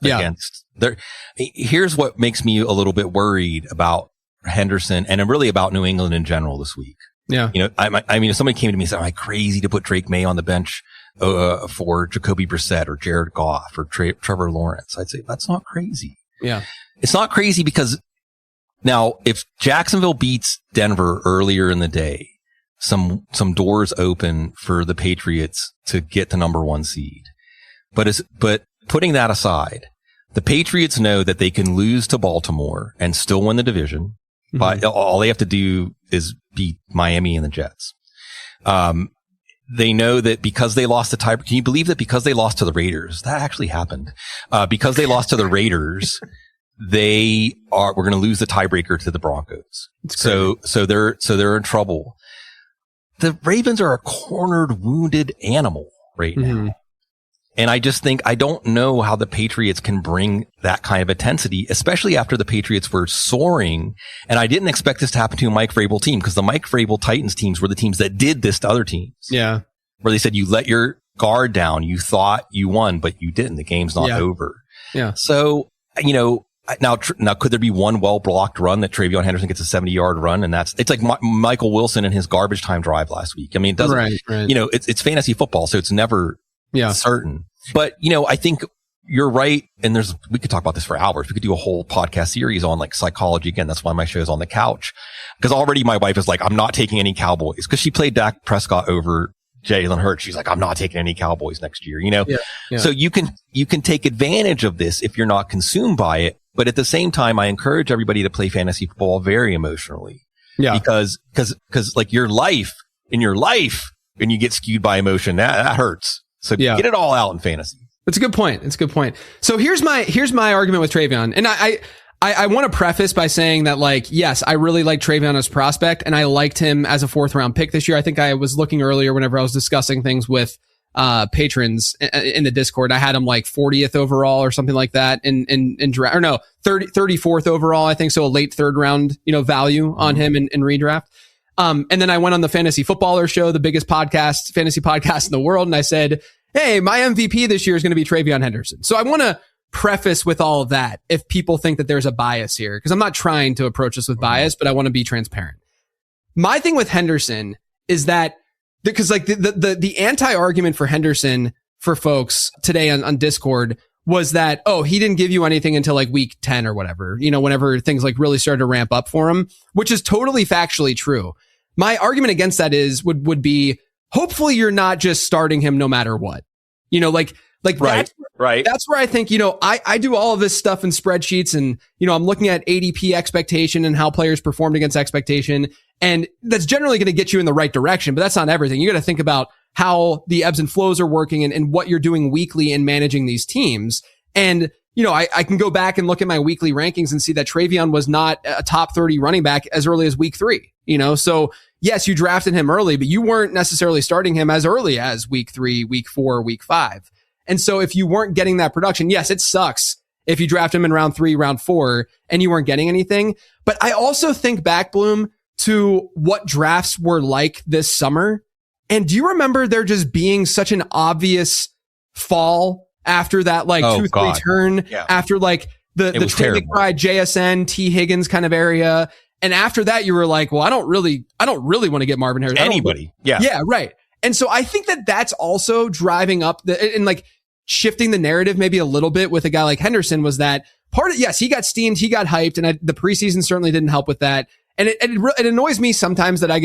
against their. Here's what makes me a little bit worried about Henderson and really about New England in general this week. Yeah. I mean, if somebody came to me and said, am I crazy to put Drake May on the bench for Jacoby Brissett or Jared Goff or Trevor Lawrence? I'd say that's not crazy. Yeah. It's not crazy because now if Jacksonville beats Denver earlier in the day, some doors open for the Patriots to get the number 1 seed. But putting that aside, the Patriots know that they can lose to Baltimore and still win the division. But all they have to do is beat Miami and the Jets. They know that because they lost the tie, can you believe that because they lost to the Raiders, that actually happened? Because they lost to the Raiders, we're going to lose the tiebreaker to the Broncos. So they're in trouble. The Ravens are a cornered, wounded animal right now. And I just think, I don't know how the Patriots can bring that kind of intensity, especially after the Patriots were soaring. And I didn't expect this to happen to a Mike Vrabel team, because the Mike Vrabel Titans teams were the teams that did this to other teams. Yeah. Where they said, you let your guard down. You thought you won, but you didn't. The game's not over. Yeah. So, now could there be one well-blocked run that Travion Henderson gets a 70-yard run? And it's like Michael Wilson and his garbage time drive last week. I mean, it doesn't, right. It's fantasy football, so it's never certain. But, I think you're right. And we could talk about this for hours. We could do a whole podcast series on like psychology. Again, that's why my show is on the couch. Because already my wife is like, I'm not taking any Cowboys, because she played Dak Prescott over Jalen Hurts. She's like, I'm not taking any Cowboys next year, So you can take advantage of this if you're not consumed by it. But at the same time, I encourage everybody to play fantasy football very emotionally. Yeah. Because like your life, when you get skewed by emotion, that hurts. So get it all out in fantasy. That's a good point. So here's my argument with Travion. And I want to preface by saying that, like, yes, I really like Travion as a prospect, and I liked him as a 4th round pick this year. I think I was looking earlier whenever I was discussing things with patrons in the Discord. I had him like 40th overall or something like that in draft, or no, 34th overall, I think. So a late 3rd round, value on him in redraft. And then I went on the Fantasy Footballer Show, the biggest fantasy podcast in the world. And I said, hey, my MVP this year is going to be Travion Henderson. So I want to preface with all of that if people think that there's a bias here, because I'm not trying to approach this with bias, but I want to be transparent. My thing with Henderson is that, because like the anti-argument for Henderson for folks today on Discord was that, he didn't give you anything until like week 10 or whatever, whenever things like really started to ramp up for him, which is totally factually true. My argument against that would be, hopefully you're not just starting him no matter what, right. That's where I think, I do all of this stuff in spreadsheets, and, I'm looking at ADP expectation and how players performed against expectation. And that's generally going to get you in the right direction, but that's not everything. You got to think about how the ebbs and flows are working and what you're doing weekly in managing these teams. And, I can go back and look at my weekly rankings and see that Travion was not a top 30 running back as early as week 3, so yes, you drafted him early, but you weren't necessarily starting him as early as week 3, week 4, week 5. And so if you weren't getting that production, yes, it sucks if you draft him in round 3, round 4, and you weren't getting anything. But I also think back, Bloom, to what drafts were like this summer. And do you remember there just being such an obvious fall after that, like 2-3 turn, after like the Trey McBride, JSN, T Higgins kind of area. And after that, you were like, well, I don't really want to get Marvin Harrison. Anybody. Yeah. Right. And so I think that that's also driving up and like shifting the narrative maybe a little bit with a guy like Henderson, was that part of, yes, he got steamed, he got hyped, and the preseason certainly didn't help with that. And it annoys me sometimes that I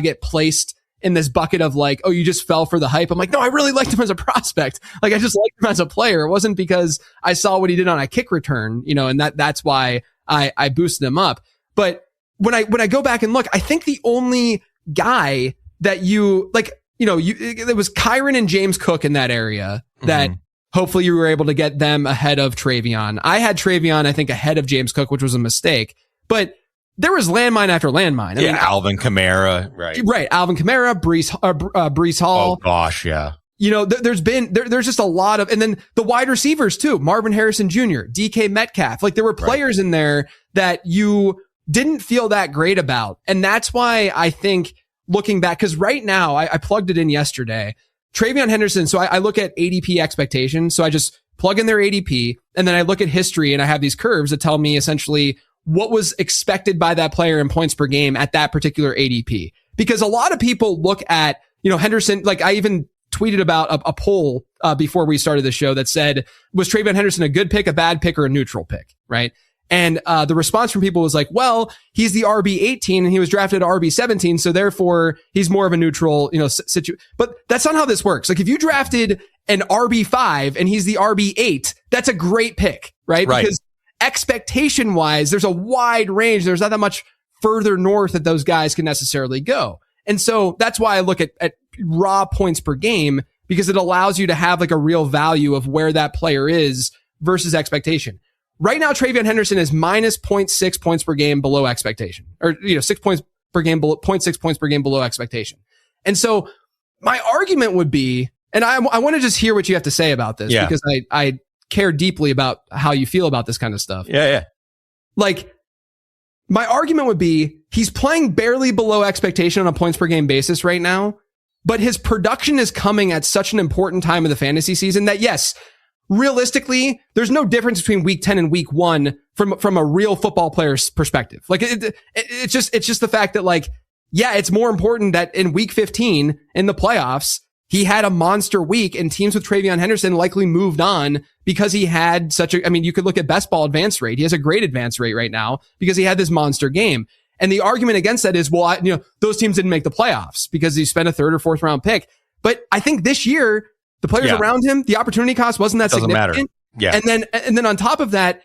get placed in this bucket of like, you just fell for the hype. I'm like, no, I really liked him as a prospect. Like, I just liked him as a player. It wasn't because I saw what he did on a kick return, and that's why I boosted him up. But when I go back and look, I think the only guy that you like, it was Kyron and James Cook in that area that hopefully you were able to get them ahead of Travion. I had Travion, I think, ahead of James Cook, which was a mistake, but there was landmine after landmine. I mean, Alvin Kamara, right? Right. Alvin Kamara, Breece Hall. Oh gosh. Yeah. There's just a lot of, and then the wide receivers too, Marvin Harrison Jr., DK Metcalf. Like, there were players in there that you didn't feel that great about. And that's why I think, looking back, because right now I plugged it in yesterday, Travion Henderson. So I look at ADP expectations. So I just plug in their ADP, and then I look at history, and I have these curves that tell me essentially what was expected by that player in points per game at that particular ADP. because a lot of people look at, Henderson, like I even tweeted about a poll before we started the show that said, was TreVeyon Henderson a good pick, a bad pick, or a neutral pick, right? And the response from people was like, well, he's the RB18 and he was drafted at RB17, so therefore he's more of a neutral, but that's not how this works. Like if you drafted an RB5 and he's the RB8, that's a great pick, right? Because expectation wise, there's a wide range. There's not that much further north that those guys can necessarily go. And so that's why I look at raw points per game, because it allows you to have like a real value of where that player is versus expectation. Right now, TreVeyon Henderson is minus 0.6 points per game below expectation, or 6 points per game, 0.6 points per game below expectation. And so my argument would be, and I want to just hear what you have to say about this, because I care deeply about how you feel about this kind of stuff. Yeah. Like my argument would be, he's playing barely below expectation on a points per game basis right now, but his production is coming at such an important time of the fantasy season that yes, realistically, there's no difference between week 10 and week 1 from a real football player's perspective. Like it's just the fact that like, yeah, it's more important that in week 15 in the playoffs, he had a monster week and teams with TreVeyon Henderson likely moved on because he had you could look at best ball advance rate. He has a great advance rate right now because he had this monster game. And the argument against that is, well, those teams didn't make the playoffs because he spent a 3rd or 4th round pick. But I think this year, the players around him, the opportunity cost wasn't that significant. Yeah. And then on top of that,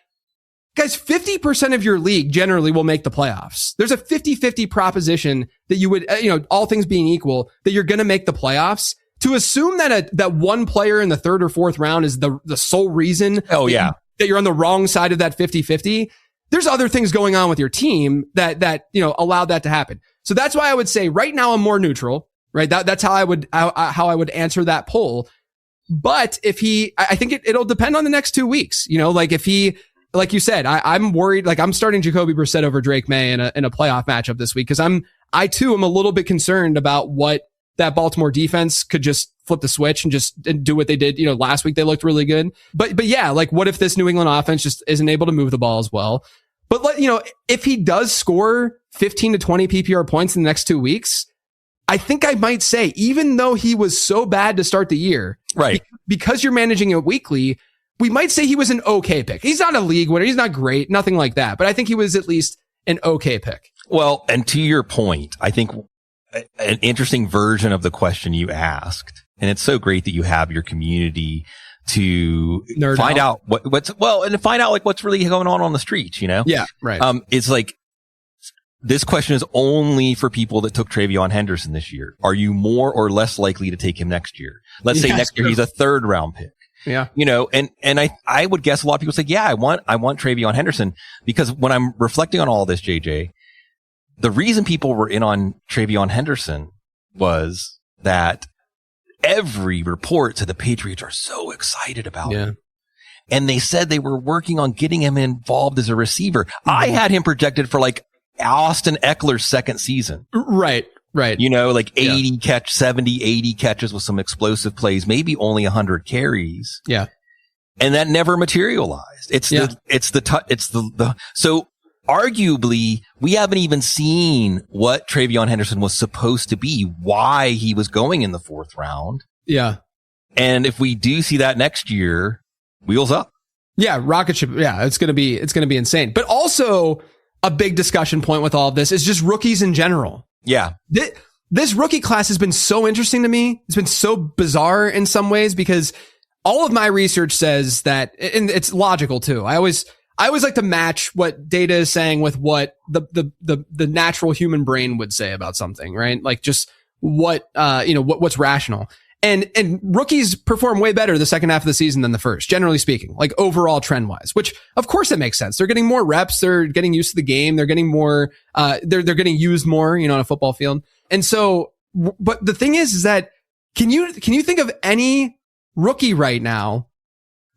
guys, 50% of your league generally will make the playoffs. There's a 50-50 proposition that you would, all things being equal, that you're going to make the playoffs. To assume that one player in the 3rd or 4th round is the sole reason that you're on the wrong side of that 50-50, there's other things going on with your team that allowed that to happen. So that's why I would say right now I'm more neutral, right? That's how I would answer that poll. But I think it'll depend on the next 2 weeks. Like if he, like you said, I'm worried, like I'm starting Jacoby Brissett over Drake May in a playoff matchup this week. Cause I too am a little bit concerned about what that Baltimore defense could just flip the switch and do what they did. Last week they looked really good, but yeah, like what if this New England offense just isn't able to move the ball as well? But if he does score 15 to 20 PPR points in the next 2 weeks, I think I might say, even though he was so bad to start the year, right? Because you're managing it weekly, we might say he was an okay pick. He's not a league winner. He's not great, nothing like that. But I think he was at least an okay pick. Well, and to your point, I think an interesting version of the question you asked, and it's so great that you have your community to find out and find out like what's really going on the streets, Yeah, right. It's like, this question is only for people that took TreVeyon Henderson this year. Are you more or less likely to take him next year? Let's say next year he's a 3rd round pick. Yeah. And I would guess a lot of people say, yeah, I want TreVeyon Henderson, because when I'm reflecting on all this, JJ, the reason people were in on TreVeyon Henderson was that every report said the Patriots are so excited about him. And they said they were working on getting him involved as a receiver. Mm-hmm. I had him projected for like Austin Eckler's 2nd season. Right. Like 70, 80 catches with some explosive plays, maybe only 100 carries. Yeah. And that never materialized. So arguably, we haven't even seen what TreVeyon Henderson was supposed to be, why he was going in the 4th round. Yeah. And if we do see that next year, wheels up. Yeah, rocket ship. Yeah, it's going to be insane. But also a big discussion point with all of this is just rookies in general. Yeah. This rookie class has been so interesting to me. It's been so bizarre in some ways because all of my research says that, and it's logical too. I always like to match what data is saying with what the natural human brain would say about something, right? Like just what's rational. And rookies perform way better the second half of the season than the first, generally speaking, like overall trend wise, which of course it makes sense. They're getting more reps. They're getting used to the game. They're getting more, they're getting used more, on a football field. And so, but the thing is that can you think of any rookie right now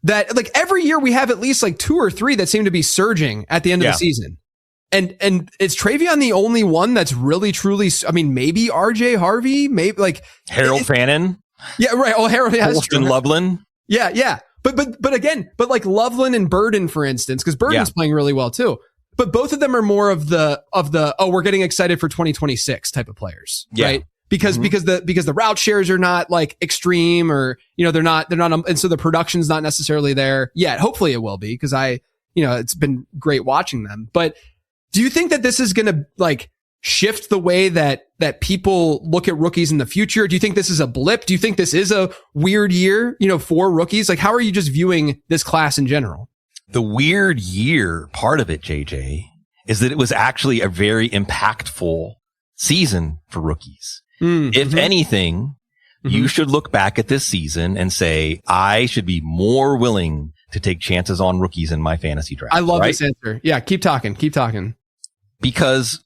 that like every year we have at least like 2 or 3 that seem to be surging at the end of the season? And is TreVeyon the only one that's really truly, maybe RJ Harvey, maybe like Harold Fannin. Yeah, right. Oh, Harold has Holston Loveland. Yeah. But again, like Loveland and Burden, for instance, because Burden's playing really well too. but both of them are more of the oh, we're getting excited for 2026 type of players, right? Because the route shares are not like extreme, or they're not and so the production's not necessarily there yet. Hopefully it will be, because it's been great watching them. But do you think that this is going to like shift the way that people look at rookies in the future? Do you think this is a blip? Do you think this is a weird year, for rookies? Like, how are you just viewing this class in general? The weird year part of it, JJ, is that it was actually a very impactful season for rookies. If anything, you should look back at this season and say, I should be more willing to take chances on rookies in my fantasy draft. I love this answer. Yeah, keep talking. Because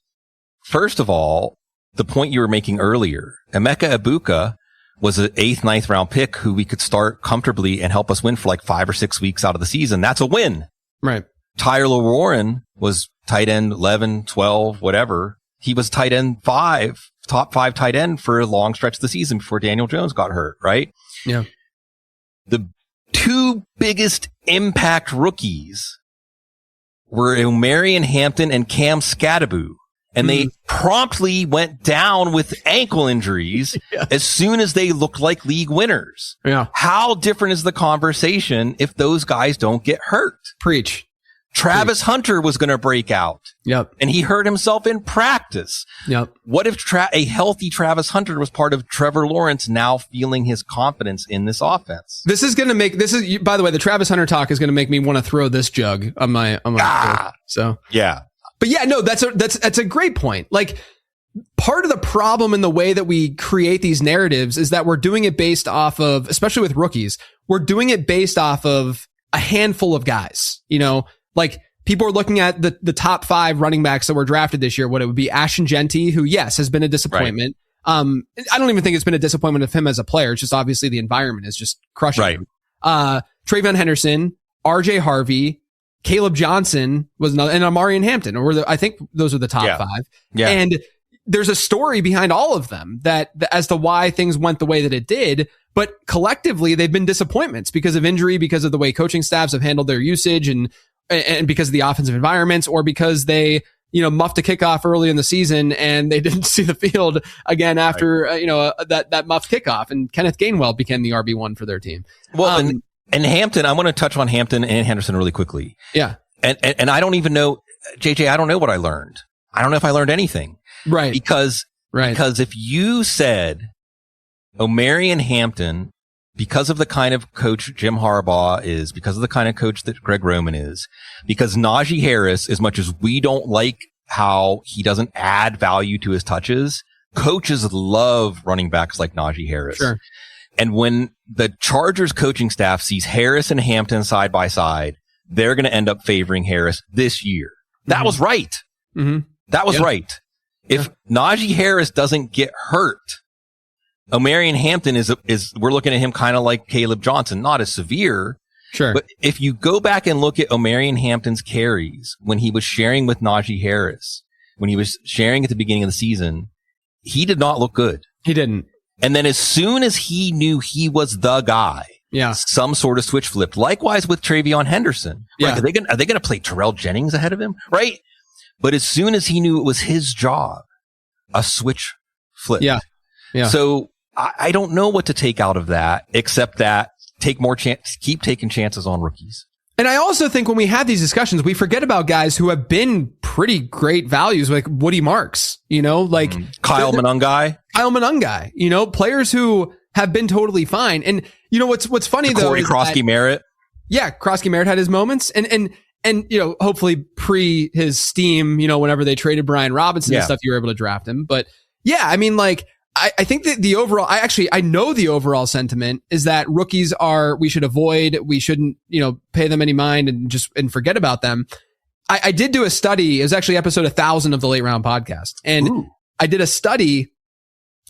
first of all, the point you were making earlier, Emeka Egbuka was an 8th, 9th round pick who we could start comfortably and help us win for like 5 or 6 weeks out of the season. That's a win. Right. Tyler Warren was tight end 11, 12, whatever. He was tight end 5, top 5 tight end for a long stretch of the season before Daniel Jones got hurt, right? Yeah. The 2 biggest impact rookies were Omarion Hampton and Cam Scadaboo. And they promptly went down with ankle injuries as soon as they looked like league winners. Yeah. How different is the conversation if those guys don't get hurt? Preach. Travis Hunter was going to break out. Yep. And he hurt himself in practice. Yep. What if a healthy Travis Hunter was part of Trevor Lawrence now feeling his confidence in this offense? This is going to make, by the way, the Travis Hunter talk is going to make me want to throw this jug on my so. Yeah. But yeah, no, that's a great point. Like, part of the problem in the way that we create these narratives is that we're doing it based off of, especially with rookies, we're doing it based off of a handful of guys. Like, people are looking at the top 5 running backs that were drafted this year. What it would be Ashton Genty, who, yes, has been a disappointment. Right. I don't even think it's been a disappointment of him as a player. It's just obviously the environment is just crushing him. Trayvon Henderson, RJ Harvey, Caleb Johnson was another, and Omarion Hampton, I think those are the top 5. Yeah. And there's a story behind all of them that as to why things went the way that it did. But collectively, they've been disappointments because of injury, because of the way coaching staffs have handled their usage, and because of the offensive environments, or because they, muffed a kickoff early in the season and they didn't see the field again after, that muffed kickoff, and Kenneth Gainwell became the RB1 for their team. Well, and Hampton, I want to touch on Hampton and Henderson really quickly. Yeah. And I don't even know, JJ, I don't know what I learned. I don't know if I learned anything. Right. Because if you said Omarion Hampton, because of the kind of coach Jim Harbaugh is, because of the kind of coach that Greg Roman is, because Najee Harris, as much as we don't like how he doesn't add value to his touches, coaches love running backs like Najee Harris. Sure. And when the Chargers coaching staff sees Harris and Hampton side by side, they're going to end up favoring Harris this year. That was right. That was right. If Najee Harris doesn't get hurt, Omarion Hampton is we're looking at him kind of like Caleb Johnson, not as severe. Sure. But if you go back and look at Omarion Hampton's carries when he was sharing with Najee Harris, when he was sharing at the beginning of the season, he did not look good. He didn't. And then as soon as he knew he was the guy, some sort of switch flipped. Likewise with Travion Henderson. Right? Are they going to play Terrell Jennings ahead of him? Right. But as soon as he knew it was his job, a switch flipped. Yeah. So I don't know what to take out of that, except that keep taking chances on rookies. And I also think when we have these discussions, we forget about guys who have been pretty great values, like Woody Marks, like Kyle Monungai, players who have been totally fine. And what's funny though, Corey Krosky-Merritt. Yeah, Krosky-Merritt had his moments, and hopefully pre his steam, whenever they traded Brian Robinson and stuff, you were able to draft him. But yeah, I mean, like, I think that the overall, I know the overall sentiment is that rookies we should avoid, we shouldn't, pay them any mind and forget about them. I did do a study. It was actually episode 1000 of the Late Round Podcast. And I did a study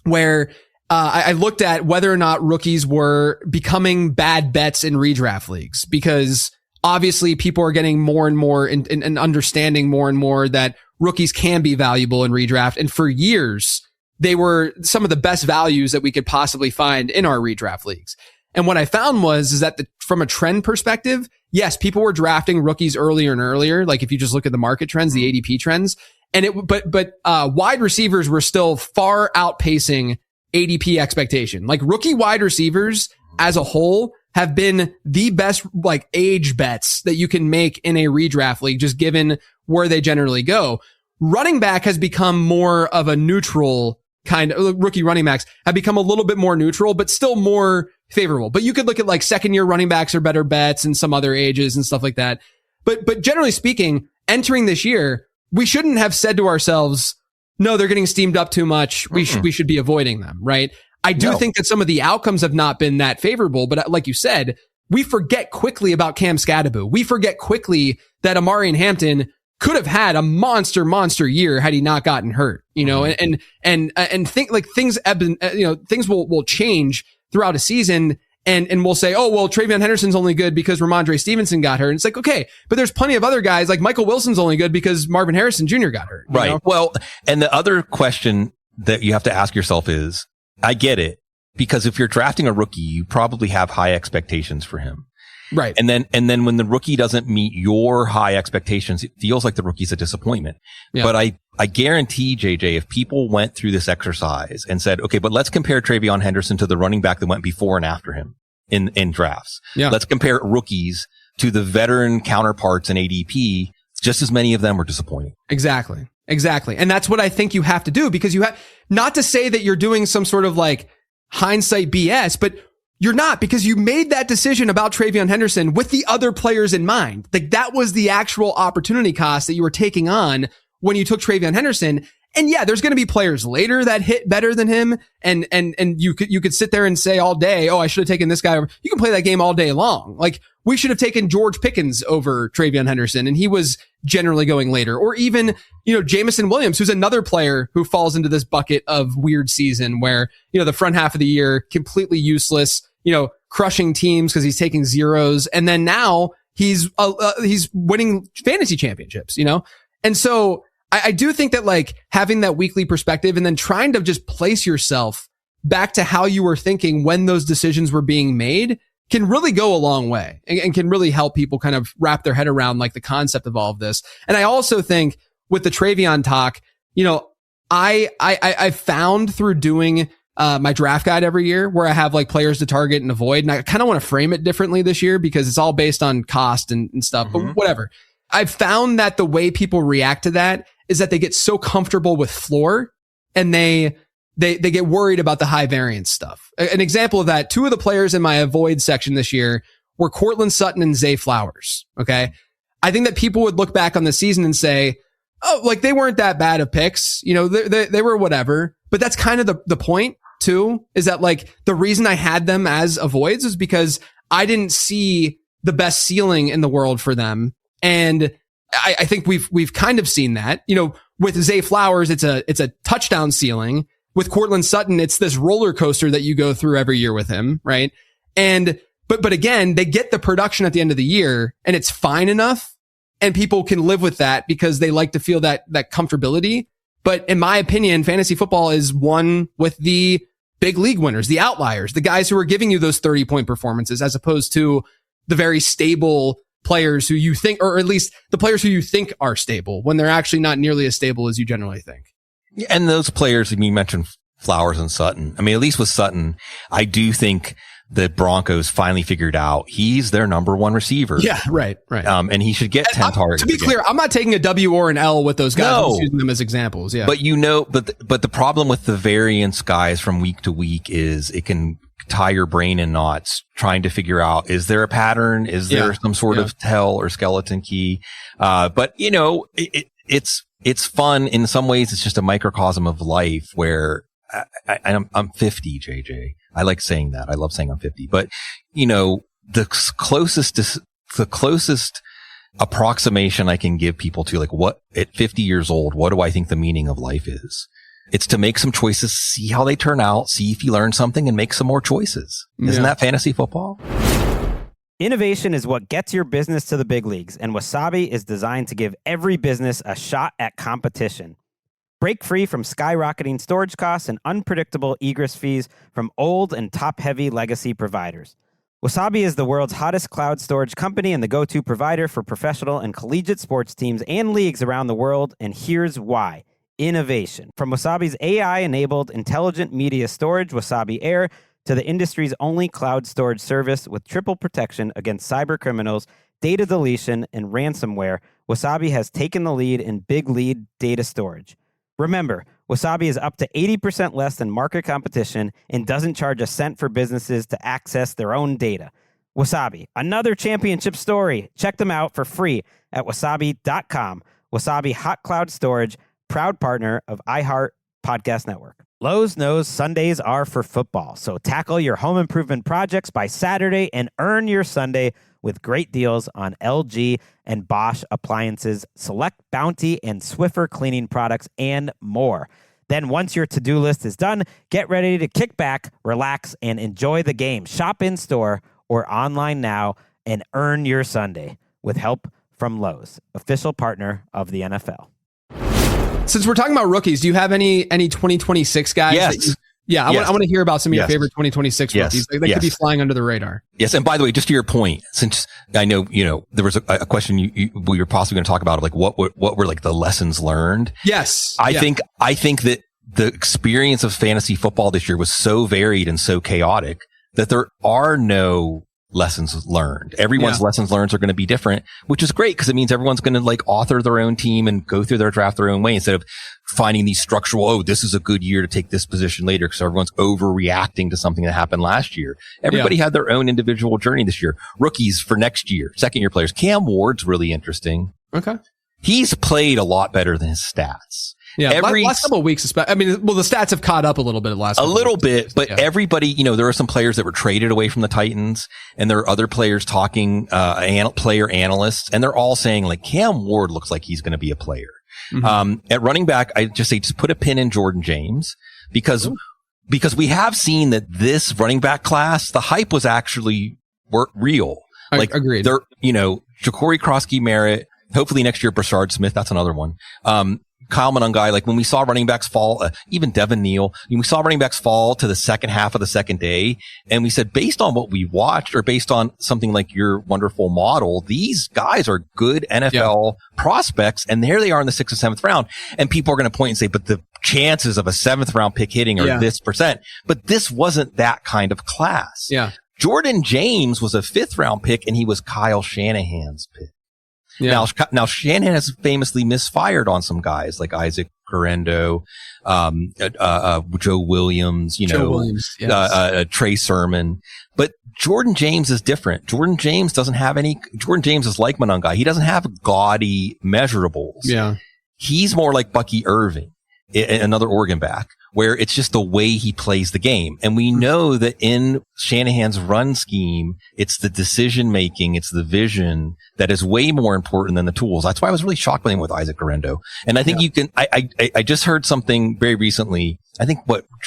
where I looked at whether or not rookies were becoming bad bets in redraft leagues, because obviously people are getting more and more and understanding more and more that rookies can be valuable in redraft. And for years, they were some of the best values that we could possibly find in our redraft leagues. And what I found is that from a trend perspective, yes, people were drafting rookies earlier and earlier. Like if you just look at the market trends, the ADP trends, but wide receivers were still far outpacing ADP expectation. Like rookie wide receivers as a whole have been the best like age bets that you can make in a redraft league, just given where they generally go. Running back has become more of a neutral kind of rookie running backs have become a little bit more neutral, but still more favorable. But you could look at like second year running backs are better bets and some other ages and stuff like that. But generally speaking, entering this year, we shouldn't have said to ourselves, no, they're getting steamed up too much. We should be avoiding them, right? I do think that some of the outcomes have not been that favorable, but like you said, we forget quickly about Cam Scadaboo. We forget quickly that Amari Hampton could have had a monster year had he not gotten hurt, you know, and think like things ebb and, things will change throughout a season. And we'll say, oh, well, Travion Henderson's only good because Ramondre Stevenson got hurt. And it's like, okay, but there's plenty of other guys like Michael Wilson's only good because Marvin Harrison Jr. got hurt. Right. Know? Well, and the other question that you have to ask yourself is, I get it, because if you're drafting a rookie, you probably have high expectations for him. Right. And then when the rookie doesn't meet your high expectations, it feels like the rookie's a disappointment. Yeah. But I guarantee, JJ, if people went through this exercise and said, okay, but let's compare Travion Henderson to the running back that went before and after him in drafts. Yeah. Let's compare rookies to the veteran counterparts in ADP. Just as many of them were disappointing. Exactly. And that's what I think you have to do, because you have not to say that you're doing some sort of like hindsight BS, but you're not, because you made that decision about Travion Henderson with the other players in mind. Like that was the actual opportunity cost that you were taking on when you took Travion Henderson. And yeah, there's going to be players later that hit better than him. And you could sit there and say all day, oh, I should have taken this guy over. You can play that game all day long. Like we should have taken George Pickens over Travion Henderson, and he was generally going later. Or even, Jamison Williams, who's another player who falls into this bucket of weird season where, the front half of the year, completely useless, crushing teams because he's taking zeros. And then now he's winning fantasy championships, And so I do think that like having that weekly perspective and then trying to just place yourself back to how you were thinking when those decisions were being made can really go a long way and can really help people kind of wrap their head around like the concept of all of this. And I also think with the Travion talk, I found through doing my draft guide every year where I have like players to target and avoid. And I kind of want to frame it differently this year because it's all based on cost and stuff, but whatever. I've found that the way people react to that is that they get so comfortable with floor and they get worried about the high variance stuff. An example of that, two of the players in my avoid section this year were Cortland Sutton and Zay Flowers. Okay. I think that people would look back on the season and say, oh, like they weren't that bad of picks. They were whatever, but that's kind of the point too, is that like the reason I had them as avoids is because I didn't see the best ceiling in the world for them. And I think we've kind of seen that, with Zay Flowers, it's a touchdown ceiling. With Cortland Sutton, it's this roller coaster that you go through every year with him. Right. But again, they get the production at the end of the year and it's fine enough and people can live with that because they like to feel that comfortability. But in my opinion, fantasy football is won with the big league winners, the outliers, the guys who are giving you those 30-point performances as opposed to the very stable players who you think, or at least the players who you think are stable when they're actually not nearly as stable as you generally think. And those players, you mentioned Flowers and Sutton. I mean, at least with Sutton, I do think the Broncos finally figured out he's their number one receiver. Yeah, right. And he should get 10 targets. To be clear, I'm not taking a W or an L with those guys. No. I'm just using them as examples. Yeah. But the problem with the variance guys from week to week is it can tie your brain in knots trying to figure out, is there a pattern? Is there some sort of tell or skeleton key? But it's fun. In some ways, it's just a microcosm of life where I'm 50, JJ. I like saying that. I love saying I'm 50, but the closest approximation I can give people to like what at 50 years old, what do I think the meaning of life is? It's to make some choices, see how they turn out, see if you learn something and make some more choices. Isn't that fantasy football? Innovation is what gets your business to the big leagues, and Wasabi is designed to give every business a shot at competition. Break free from skyrocketing storage costs and unpredictable egress fees from old and top-heavy legacy providers. Wasabi is the world's hottest cloud storage company and the go-to provider for professional and collegiate sports teams and leagues around the world, and here's why. Innovation. From Wasabi's AI-enabled intelligent media storage, Wasabi Air, to the industry's only cloud storage service with triple protection against cyber criminals, data deletion, and ransomware, Wasabi has taken the lead in big lead data storage. Remember, Wasabi is up to 80% less than market competition and doesn't charge a cent for businesses to access their own data. Wasabi, another championship story. Check them out for free at wasabi.com. Wasabi Hot Cloud Storage, proud partner of iHeart Podcast Network. Lowe's knows Sundays are for football, so tackle your home improvement projects by Saturday and earn your Sunday with great deals on LG and Bosch appliances, select Bounty and Swiffer cleaning products, and more. Then once your to-do list is done, get ready to kick back, relax, and enjoy the game. Shop in-store or online now and earn your Sunday with help from Lowe's, official partner of the NFL. Since we're talking about rookies, do you have any 2026 guys? Yes. I want to hear about some of your Yes. favorite 2026 Yes. rookies. They could be flying under the radar. Yes, and by the way, just to your point, since I know there was a question we were possibly going to talk about, like what were like the lessons learned. Yes, I think that the experience of fantasy football this year was so varied and so chaotic that there are no lessons learned. Everyone's lessons learned are going to be different, which is great because it means everyone's going to like author their own team and go through their draft their own way instead of finding these structural, this is a good year to take this position later because everyone's overreacting to something that happened last year. Everybody had their own individual journey this year. Rookies for next year, second year players. Cam Ward's really interesting. Okay. He's played a lot better than his stats. Yeah, last couple of weeks, the stats have caught up a little bit the last couple of weeks, but everybody, there are some players that were traded away from the Titans, and there are other players talking, player analysts, and they're all saying like Cam Ward looks like he's going to be a player. Mm-hmm. At running back, I just say just put a pin in Jordan James because we have seen that this running back class, the hype was actually real. Like agreed. They're Ja'Cory Krosky-Merritt, hopefully next year Brashard Smith, that's another one. Kyle Monangai, like when we saw running backs fall, even Devin Neal, we saw running backs fall to the second half of the second day. And we said, based on what we watched or based on something like your wonderful model, these guys are good NFL prospects. And there they are in the 6th or 7th round. And people are going to point and say, but the chances of a 7th round pick hitting are this percent. But this wasn't that kind of class. Yeah. Jordan James was a 5th round pick and he was Kyle Shanahan's pick. Yeah. Now Shanahan has famously misfired on some guys like Isaac Guerendo, Joe Williams, Trey Sermon. But Jordan James is different. Jordan James is like Monangai. He doesn't have gaudy measurables. Yeah. He's more like Bucky Irving, another Oregon back, where it's just the way he plays the game. And we know that in Shanahan's run scheme, it's the decision making, it's the vision that is way more important than the tools. That's why I was really shocked by him with Isaac Guerendo. And I think I just heard something very recently. I think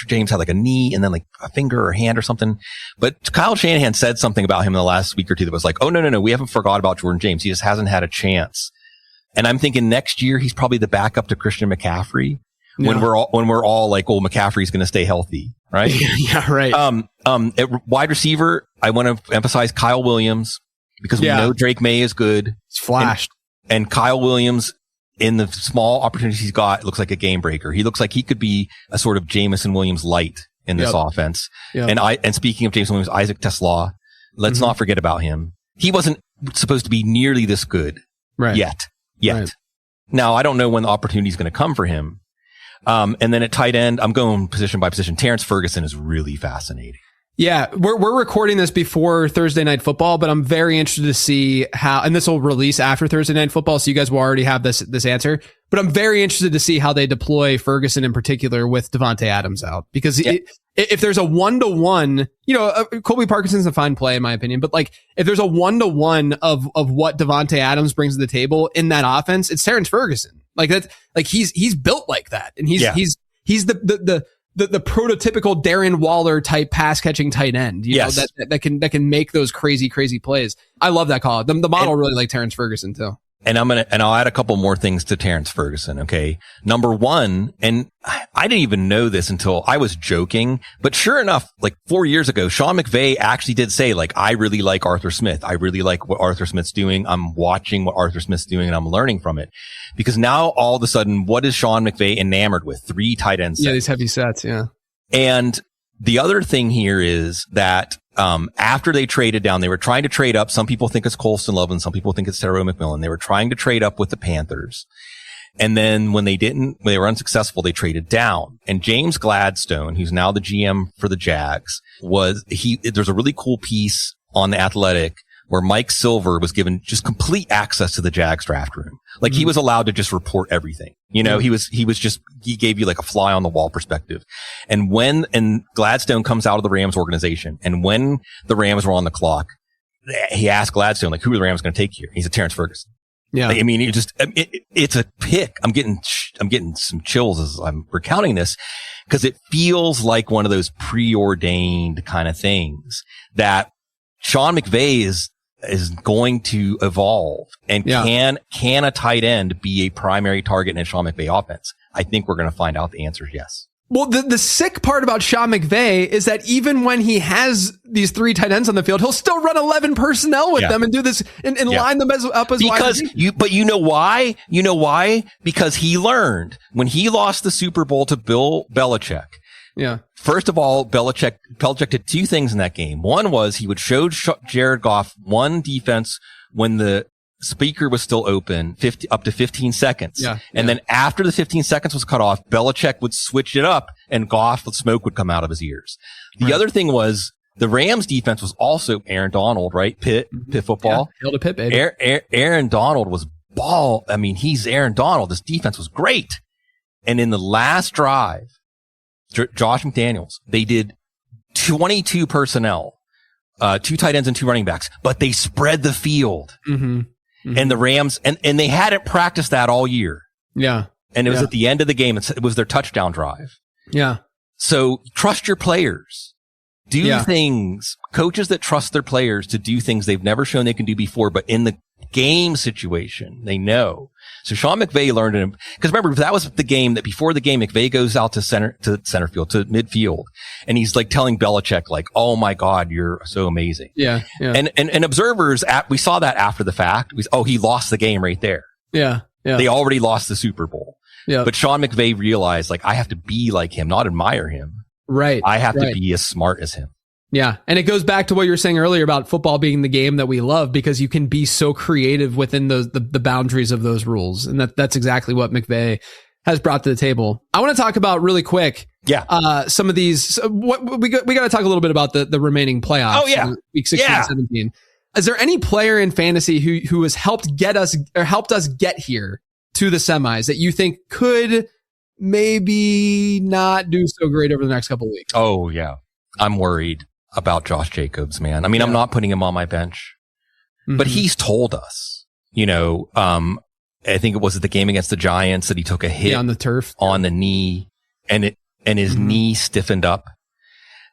James had like a knee and then like a finger or hand or something. But Kyle Shanahan said something about him in the last week or two that was like, oh, no, we haven't forgot about Jordan James. He just hasn't had a chance. And I'm thinking next year, he's probably the backup to Christian McCaffrey. When we're all like, oh, McCaffrey's going to stay healthy, right? Yeah, right. At wide receiver, I want to emphasize Kyle Williams because we know Drake May is good. He's flashed. And Kyle Williams, in the small opportunities he's got, looks like a game breaker. He looks like he could be a sort of Jameson Williams light in this offense. Yep. And speaking of Jameson Williams, Isaac Tesla, let's not forget about him. He wasn't supposed to be nearly this good yet. Right. Now, I don't know when the opportunity is going to come for him. And then at tight end, I'm going position by position. Terrence Ferguson is really fascinating. Yeah, we're recording this before Thursday Night Football, but I'm very interested to see how, and this will release after Thursday Night Football, so you guys will already have this answer. But I'm very interested to see how they deploy Ferguson in particular with Devontae Adams out, because if there's a 1-to-1, Colby Parkinson's a fine play in my opinion, but like if there's a 1-to-1 of what Devontae Adams brings to the table in that offense, it's Terrence Ferguson. Like that's like he's built like that, and he's the prototypical Darren Waller type pass catching tight end. You know, that can make those crazy plays. I love that call. The model really like Terrence Ferguson too. And I'll add a couple more things to Terrence Ferguson. Okay. Number one, and I didn't even know this until I was joking, but sure enough, like 4 years ago, Sean McVay actually did say, like, I really like Arthur Smith. I really like what Arthur Smith's doing. I'm watching what Arthur Smith's doing and I'm learning from it. Because now all of a sudden, what is Sean McVay enamored with? 3 tight ends. Yeah, these heavy sets. Yeah. And the other thing here is that after they traded down, they were trying to trade up. Some people think it's Colston Love and some people think it's Terrell McMillan. They were trying to trade up with the Panthers. And then when they were unsuccessful, they traded down. And James Gladstone, who's now the GM for the Jags, there's a really cool piece on The Athletic where Mike Silver was given just complete access to the Jags draft room. Like he was allowed to just report everything. You know, he gave you like a fly on the wall perspective. And Gladstone comes out of the Rams organization. And when the Rams were on the clock, he asked Gladstone, like, who are the Rams going to take here? He said, Terrence Ferguson. Yeah. Like, I mean, it's a pick. I'm getting some chills as I'm recounting this because it feels like one of those preordained kind of things that Sean McVay is going to evolve. And can a tight end be a primary target in a Sean McVay offense? I think we're going to find out the answer is yes. Well, the sick part about Sean McVay is that even when he has these 3 tight ends on the field, he'll still run 11 personnel with them and do this and line them up as wide. But you know why? You know why? Because he learned when he lost the Super Bowl to Bill Belichick. Yeah. First of all, Belichick did 2 things in that game. One was he would show Jared Goff one defense when the speaker was still open, up to 15 seconds. Yeah. And then after the 15 seconds was cut off, Belichick would switch it up and Goff, the smoke would come out of his ears. The other thing was the Rams defense was also Aaron Donald, right? Pitt football. Yeah, hail to Pitt, baby. Aaron Donald was ball. I mean, he's Aaron Donald. This defense was great. And in the last drive, Josh McDaniels, they did 22 personnel, 2 tight ends and 2 running backs, but they spread the field. And the Rams, and they hadn't practiced that all year. Yeah. And it was at the end of the game. It was their touchdown drive. Yeah. So trust your players. Do things, coaches that trust their players to do things they've never shown they can do before, but in the game situation, they know. So Sean McVay learned him, because remember, that was the game that before the game, McVay goes out to center field, to midfield. And he's like telling Belichick, like, oh my God, you're so amazing. Yeah. And observers, we saw that after the fact. He lost the game right there. Yeah. They already lost the Super Bowl. Yeah. But Sean McVay realized, like, I have to be like him, not admire him. Right. I have to be as smart as him. Yeah. And it goes back to what you were saying earlier about football being the game that we love, because you can be so creative within the boundaries of those rules. And that's exactly what McVay has brought to the table. I want to talk about really quick. Yeah. Some of these, we got to talk a little bit about the remaining playoffs. Oh yeah. Week 16 and 17. Is there any player in fantasy who has helped us get here to the semis that you think could maybe not do so great over the next couple of weeks? Oh yeah. I'm worried about Josh Jacobs, man. I mean, I'm not putting him on my bench, but he's told us, I think it was at the game against the Giants that he took a hit on the turf, on the knee, and his knee stiffened up,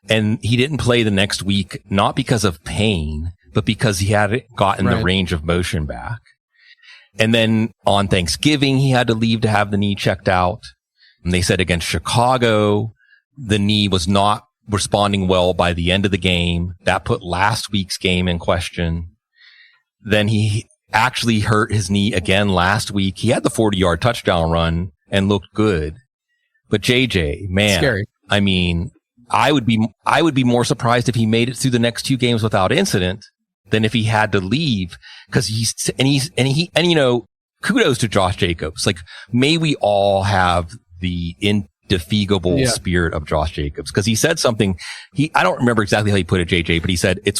and he didn't play the next week, not because of pain, but because he hadn't gotten the range of motion back. And then on Thanksgiving, he had to leave to have the knee checked out. And they said against Chicago, the knee was not responding well by the end of the game. That put last week's game in question. Then he actually hurt his knee again last week. He had the 40-yard touchdown run and looked good. But JJ, man, scary. I mean, I would be more surprised if he made it through the next 2 games without incident than if he had to leave, because kudos to Josh Jacobs. Like, may we all have the indefatigable spirit of Josh Jacobs, because he said something. I don't remember exactly how he put it, JJ, but he said it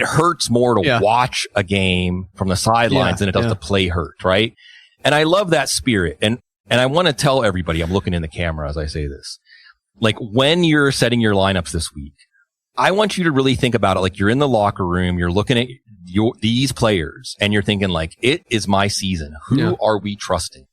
hurts more to watch a game from the sidelines than it does to play hurt, right? And I love that spirit. And I want to tell everybody, I'm looking in the camera as I say this, like, when you're setting your lineups this week, I want you to really think about it. Like, you're in the locker room, you're looking at these players, and you're thinking, like, it is my season. Who are we trusting?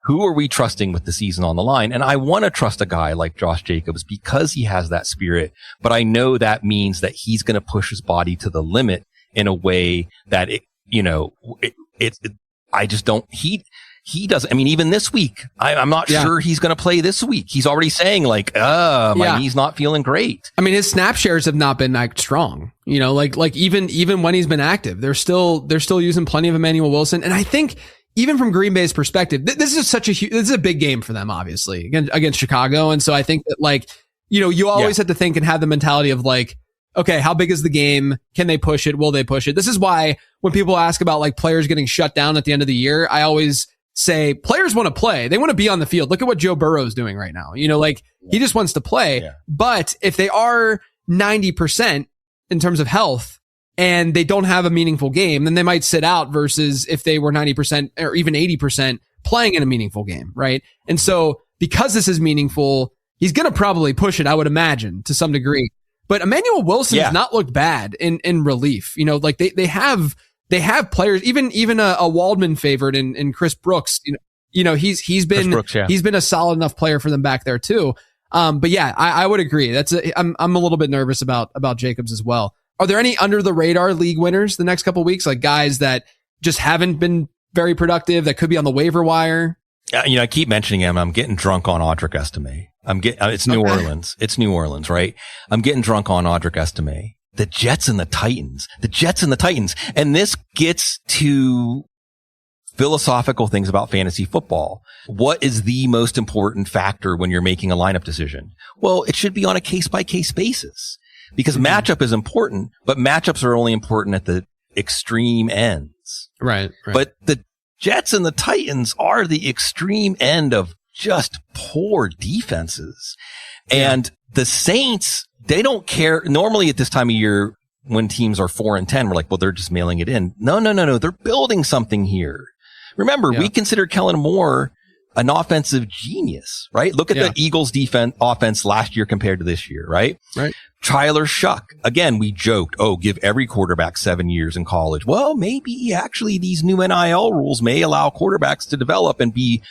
Who are we trusting with the season on the line? And I want to trust a guy like Josh Jacobs because he has that spirit, but I know that means that he's going to push his body to the limit in a way that I just don't, he doesn't, I mean, even this week, I'm not sure he's going to play this week. He's already saying like, my knee's not feeling great. I mean, his snap shares have not been that strong, you know, like even when he's been active, they're still using plenty of Emmanuel Wilson. And I think even from Green Bay's perspective, this is a big game for them, obviously, against Chicago. And so I think that, like, you know, you always have to think and have the mentality of like, okay, how big is the game? Can they push it? Will they push it? This is why when people ask about like players getting shut down at the end of the year, I always say players want to play. They want to be on the field. Look at what Joe Burrow is doing right now. You know, like he just wants to play. Yeah. But if they are 90% in terms of health and they don't have a meaningful game, then they might sit out versus if they were 90% or even 80% playing in a meaningful game. Right. And so because this is meaningful, he's going to probably push it, I would imagine, to some degree. But Emmanuel Wilson's not looked bad in relief. You know, like they have players, even a Waldman favorite in Chris Brooks. You know, he's been a solid enough player for them back there too. But yeah, I would agree. I'm a little bit nervous about Jacobs as well. Are there any under the radar league winners the next couple of weeks, like guys that just haven't been very productive that could be on the waiver wire? You know, I keep mentioning him. I'm getting drunk on Audric Estime. It's New Orleans. It's New Orleans, right? I'm getting drunk on Audric Estime. The Jets and the Titans. And this gets to philosophical things about fantasy football. What is the most important factor when you're making a lineup decision? Well, it should be on a case by case basis because matchup is important, but matchups are only important at the extreme ends. Right. But the Jets and the Titans are the extreme end of just poor defenses. And the Saints, they don't care. Normally at this time of year, when teams are 4-10, we're like, well, they're just mailing it in. No. They're building something here. Remember, we consider Kellen Moore an offensive genius, right? Look at the Eagles offense last year compared to this year, right? Right. Tyler Shuck. Again, we joked, give every quarterback 7 years in college. Well, maybe actually these new NIL rules may allow quarterbacks to develop and be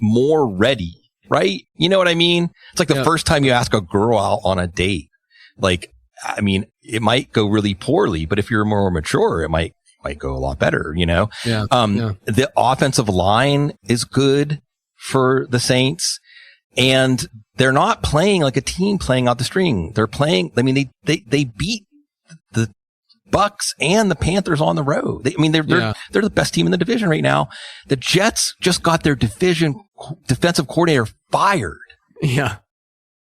more ready, right? You know what I mean? It's like the first time you ask a girl out on a date. Like, I mean, it might go really poorly, but if you're more mature, it might go a lot better, you know? The offensive line is good for the Saints. And they're not playing like a team playing out the string. They're playing, I mean, they beat the Bucks and the Panthers on the road. They're the best team in the division right now. The Jets just got their defensive coordinator fired. Yeah.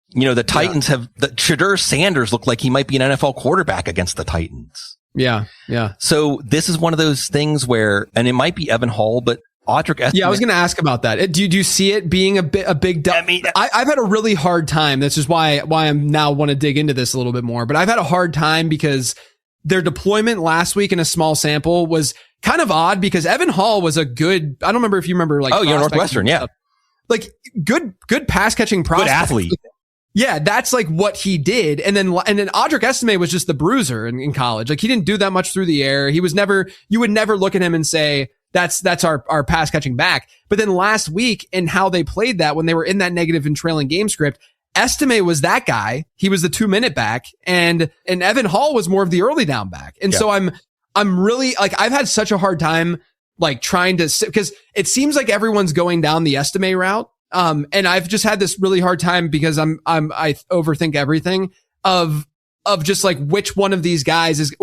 You know, the Titans Shadur Sanders looked like he might be an NFL quarterback against the Titans. Yeah. So this is one of those things where, and it might be Evan Hall, but Audric Estime. Yeah, I was going to ask about that. Do you see it being a big? I mean, I've had a really hard time. This is why I'm now want to dig into this a little bit more. But I've had a hard time because their deployment last week in a small sample was kind of odd because Evan Hall was a good. I don't remember if you remember like. Oh, you're Northwestern, yeah. Like good pass catching prospect. Good athlete. Yeah, that's like what he did. And then Audric Estime was just the bruiser in college. Like he didn't do that much through the air. He was never. You would never look at him and say, that's our pass catching back. But then last week and how they played that when they were in that negative and trailing game script, Estime was that guy. He was the 2-minute back and Evan Hall was more of the early down back. And so I'm really like, I've had such a hard time like trying to, because it seems like everyone's going down the Estime route. And I've just had this really hard time because I overthink everything of just like which one of these guys is,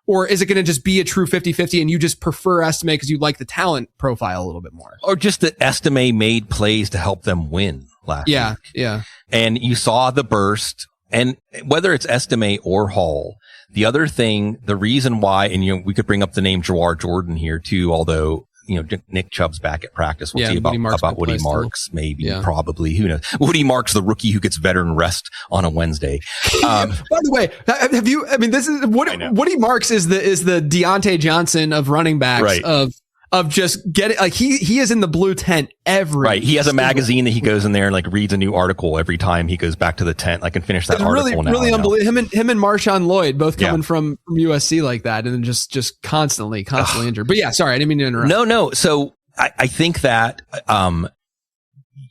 or is it going to just be a true 50-50 and you just prefer Estime because you like the talent profile a little bit more? Or just that Estime made plays to help them win last week. Yeah. And you saw the burst. And whether it's Estime or Hall, the other thing, the reason why, and we could bring up the name Jawar Jordan here too, although, Nick Chubb's back at practice. We'll see about Woody Marks, maybe, probably. Who knows? Woody Marks, the rookie who gets veteran rest on a Wednesday. By the way, have you? I mean, this is Woody Marks is the Deontay Johnson of running backs, right? Of just getting like he is in the blue tent every right. He has a magazine that he goes in there and like reads a new article every time he goes back to the tent. I can finish that article now. Really unbelievable. Him and Marshawn Lloyd both coming from USC like that, and then just constantly injured. But yeah, sorry, I didn't mean to interrupt. No. So I think that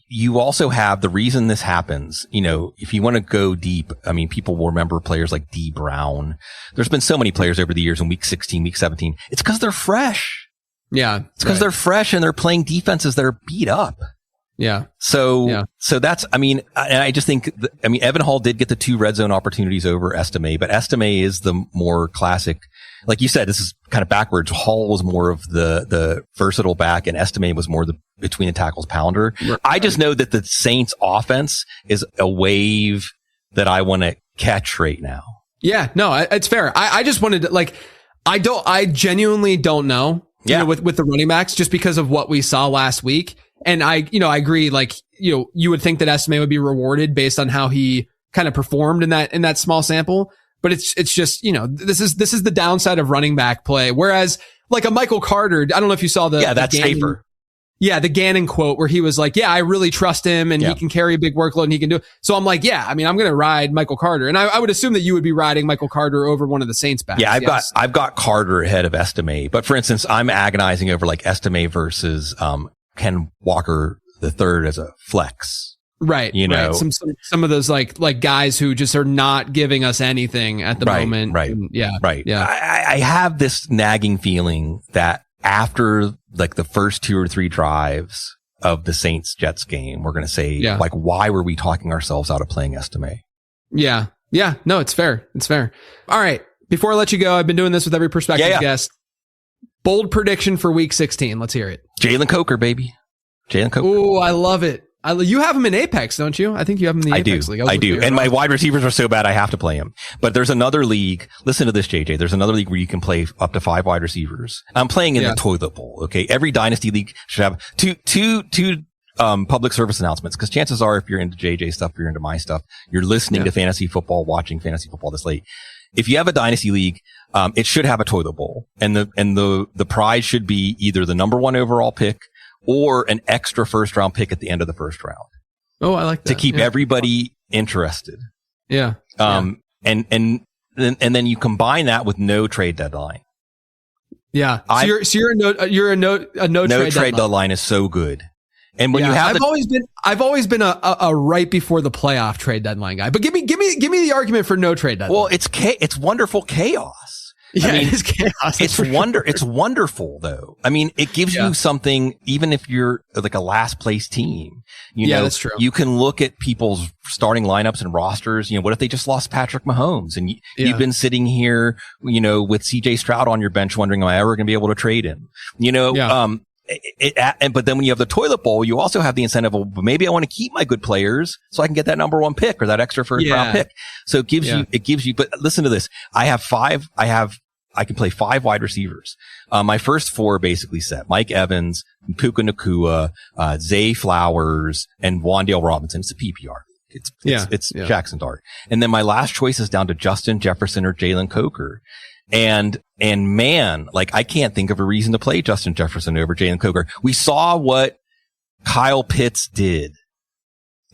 you also have the reason this happens. If you want to go deep, I mean, people will remember players like D Brown. There's been so many players over the years in week 16, week 17. It's because they're fresh. Yeah. It's because they're fresh and they're playing defenses that are beat up. Yeah. So that's, and I just think, Evan Hall did get the 2 red zone opportunities over Estime, but Estime is the more classic. Like you said, this is kind of backwards. Hall was more of the versatile back and Estime was more the between the tackles pounder. Right. I just know that the Saints offense is a wave that I want to catch right now. Yeah, no, it's fair. I just wanted to, I genuinely don't know, with the running backs just because of what we saw last week. And I agree. You would think that Estime would be rewarded based on how he kind of performed in that small sample. But it's just, this is the downside of running back play. Whereas like a Michael Carter, I don't know if you saw that's safer. Yeah, the Gannon quote where he was like, I really trust him and he can carry a big workload and he can do it. So I'm like, I'm going to ride Michael Carter. And I would assume that you would be riding Michael Carter over one of the Saints backs. Yeah, I've got Carter ahead of Estime. But for instance, I'm agonizing over like Estime versus Ken Walker III as a flex. Right. Right. Some of those like guys who just are not giving us anything at the moment. Right. And I have this nagging feeling that after like the first 2 or 3 drives of the Saints Jets game, we're going to say why were we talking ourselves out of playing Estime? Yeah. Yeah. No, it's fair. It's fair. All right. Before I let you go, I've been doing this with every prospective guest. Bold prediction for week 16. Let's hear it. Jalen Coker, baby. Jalen Coker. Oh, I love it. You have him in Apex, don't you? I think you have him in the Apex League. I do. And my wide receivers are so bad I have to play him. But there's another league. Listen to this, JJ. There's another league where you can play up to 5 wide receivers. I'm playing in the toilet bowl. Okay. Every dynasty league should have two public service announcements. Cause chances are if you're into JJ stuff, if you're into my stuff, you're listening to fantasy football, watching fantasy football this late. If you have a dynasty league, it should have a toilet bowl and the prize should be either the number 1 overall pick or an extra first round pick at the end of the first round. Oh, I like that. To keep everybody interested. Yeah. And then you combine that with no trade deadline. Yeah. You're a no trade deadline is so good. And when you have I've always been a right before the playoff trade deadline guy. But give me the argument for no trade deadline. Well, it's wonderful chaos. Yeah, it is chaos. It's wonderful though. I mean, it gives you something, even if you're like a last place team, that's true. You can look at people's starting lineups and rosters. What if they just lost Patrick Mahomes and you've been sitting here, with CJ Stroud on your bench wondering, am I ever going to be able to trade him? But then when you have the toilet bowl, you also have the incentive of maybe I want to keep my good players so I can get that number 1 pick or that extra first round pick. So it gives you, but listen to this. I can play 5 wide receivers. My first 4 basically set. Mike Evans, Puka Nacua, Zay Flowers, and Wan'Dale Robinson. It's a PPR. It's Jackson Dart. And then my last choice is down to Justin Jefferson or Jalen Coker. And man, I can't think of a reason to play Justin Jefferson over Jalen Coker. We saw what Kyle Pitts did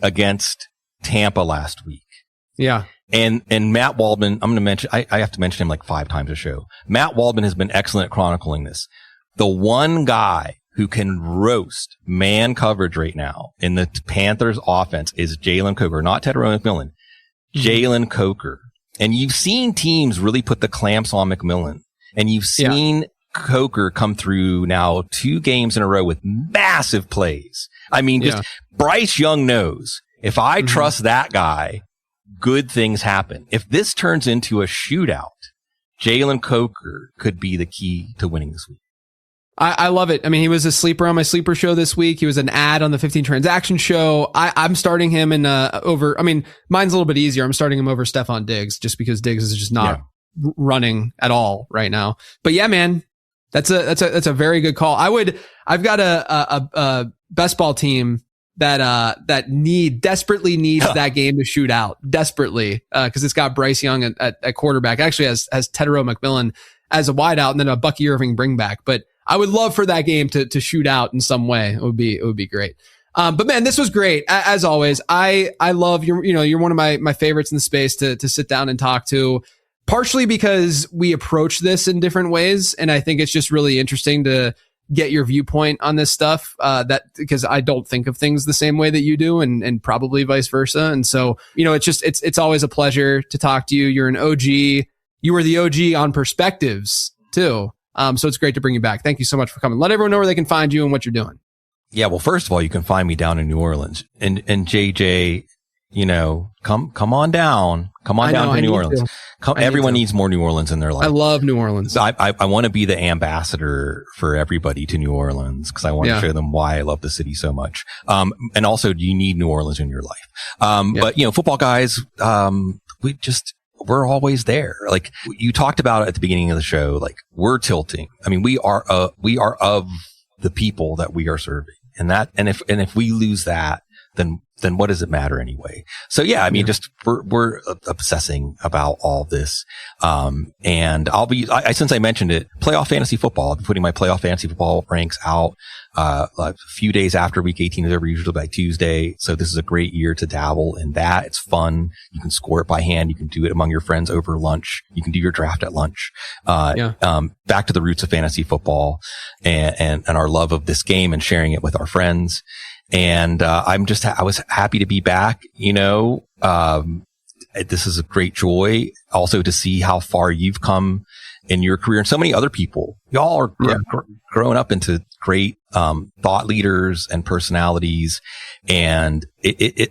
against Tampa last week. Yeah. And Matt Waldman, I'm going to mention, I have to mention him like 5 times a show. Matt Waldman has been excellent at chronicling this. The one guy who can roast man coverage right now in the Panthers offense is Jalen Coker, not Tedero McMillan. Jalen Coker. And you've seen teams really put the clamps on McMillan. And you've seen Coker come through now 2 games in a row with massive plays. I mean, just Bryce Young knows if I trust that guy, good things happen. If this turns into a shootout, Jalen Coker could be the key to winning this week. I love it. I mean, he was a sleeper on my sleeper show this week. He was an ad on the 15 transaction show. I'm starting him in over. I mean, mine's a little bit easier. I'm starting him over Stephon Diggs just because Diggs is just not running at all right now. But yeah, man, that's a very good call. I've got a best ball team that desperately needs that game to shoot out desperately. Cause it's got Bryce Young at quarterback. Actually has Tedero McMillan as a wideout and then a Bucky Irving bring back. But I would love for that game to shoot out in some way. It would be great. But man, this was great. As always, I love you're one of my favorites in the space to sit down and talk to, partially because we approach this in different ways. And I think it's just really interesting to get your viewpoint on this stuff, because I don't think of things the same way that you do and probably vice versa. And so, it's always a pleasure to talk to you. You're an OG. You were the OG on Perspectives too. So it's great to bring you back. Thank you so much for coming. Let everyone know where they can find you and what you're doing. Yeah. Well, first of all, you can find me down in New Orleans, and JJ, come on down. Come on down to New Orleans. Everyone needs more New Orleans in their life. I love New Orleans. I want to be the ambassador for everybody to New Orleans because I want to show them why I love the city so much. And also you need New Orleans in your life. But football guys, we're always there. Like you talked about at the beginning of the show, like we're tilting. I mean, we are of the people that we are serving. And if we lose that, then what does it matter anyway? So yeah, I mean, just we're obsessing about all this. And since I mentioned it, playoff fantasy football, I'll be putting my playoff fantasy football ranks out, a few days after week 18 is over, usually by Tuesday. So this is a great year to dabble in that. It's fun. You can score it by hand. You can do it among your friends over lunch. You can do your draft at lunch. Back to the roots of fantasy football and our love of this game and sharing it with our friends. And, I was happy to be back, this is a great joy also to see how far you've come in your career and so many other people. Y'all are growing up into great, thought leaders and personalities. And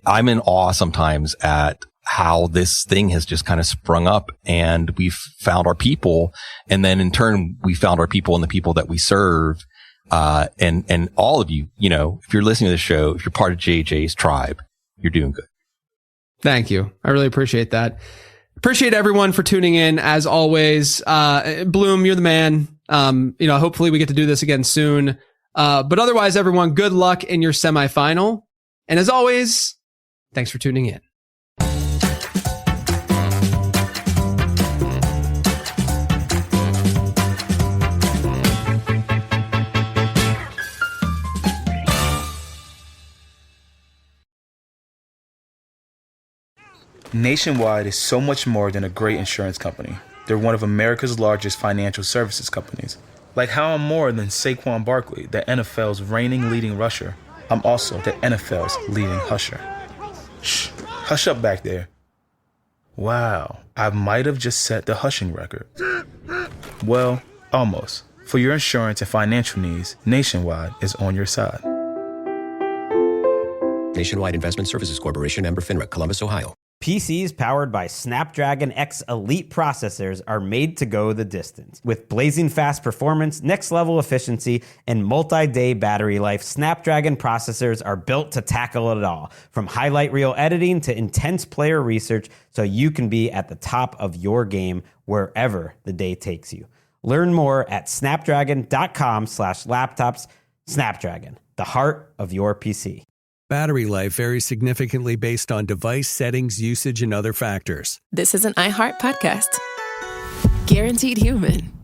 I'm in awe sometimes at how this thing has just kind of sprung up and we've found our people. And then in turn, we found our people and the people that we serve. And all of you, if you're listening to this show, if you're part of JJ's tribe, you're doing good. Thank you. I really appreciate that. Appreciate everyone for tuning in as always. Bloom, you're the man. Hopefully we get to do this again soon. But otherwise, everyone, good luck in your semifinal. And as always, thanks for tuning in. Nationwide is so much more than a great insurance company. They're one of America's largest financial services companies. Like how I'm more than Saquon Barkley, the NFL's reigning leading rusher. I'm also the NFL's leading husher. Shh, hush up back there. Wow, I might have just set the hushing record. Well, almost. For your insurance and financial needs, Nationwide is on your side. Nationwide Investment Services Corporation, member FINRA, Columbus, Ohio. PCs powered by Snapdragon X Elite processors are made to go the distance. With blazing fast performance, next-level efficiency, and multi-day battery life, Snapdragon processors are built to tackle it all. From highlight reel editing to intense player research, so you can be at the top of your game wherever the day takes you. Learn more at snapdragon.com/laptops. Snapdragon, the heart of your PC. Battery life varies significantly based on device settings, usage, and other factors. This is an iHeart podcast. Guaranteed Human.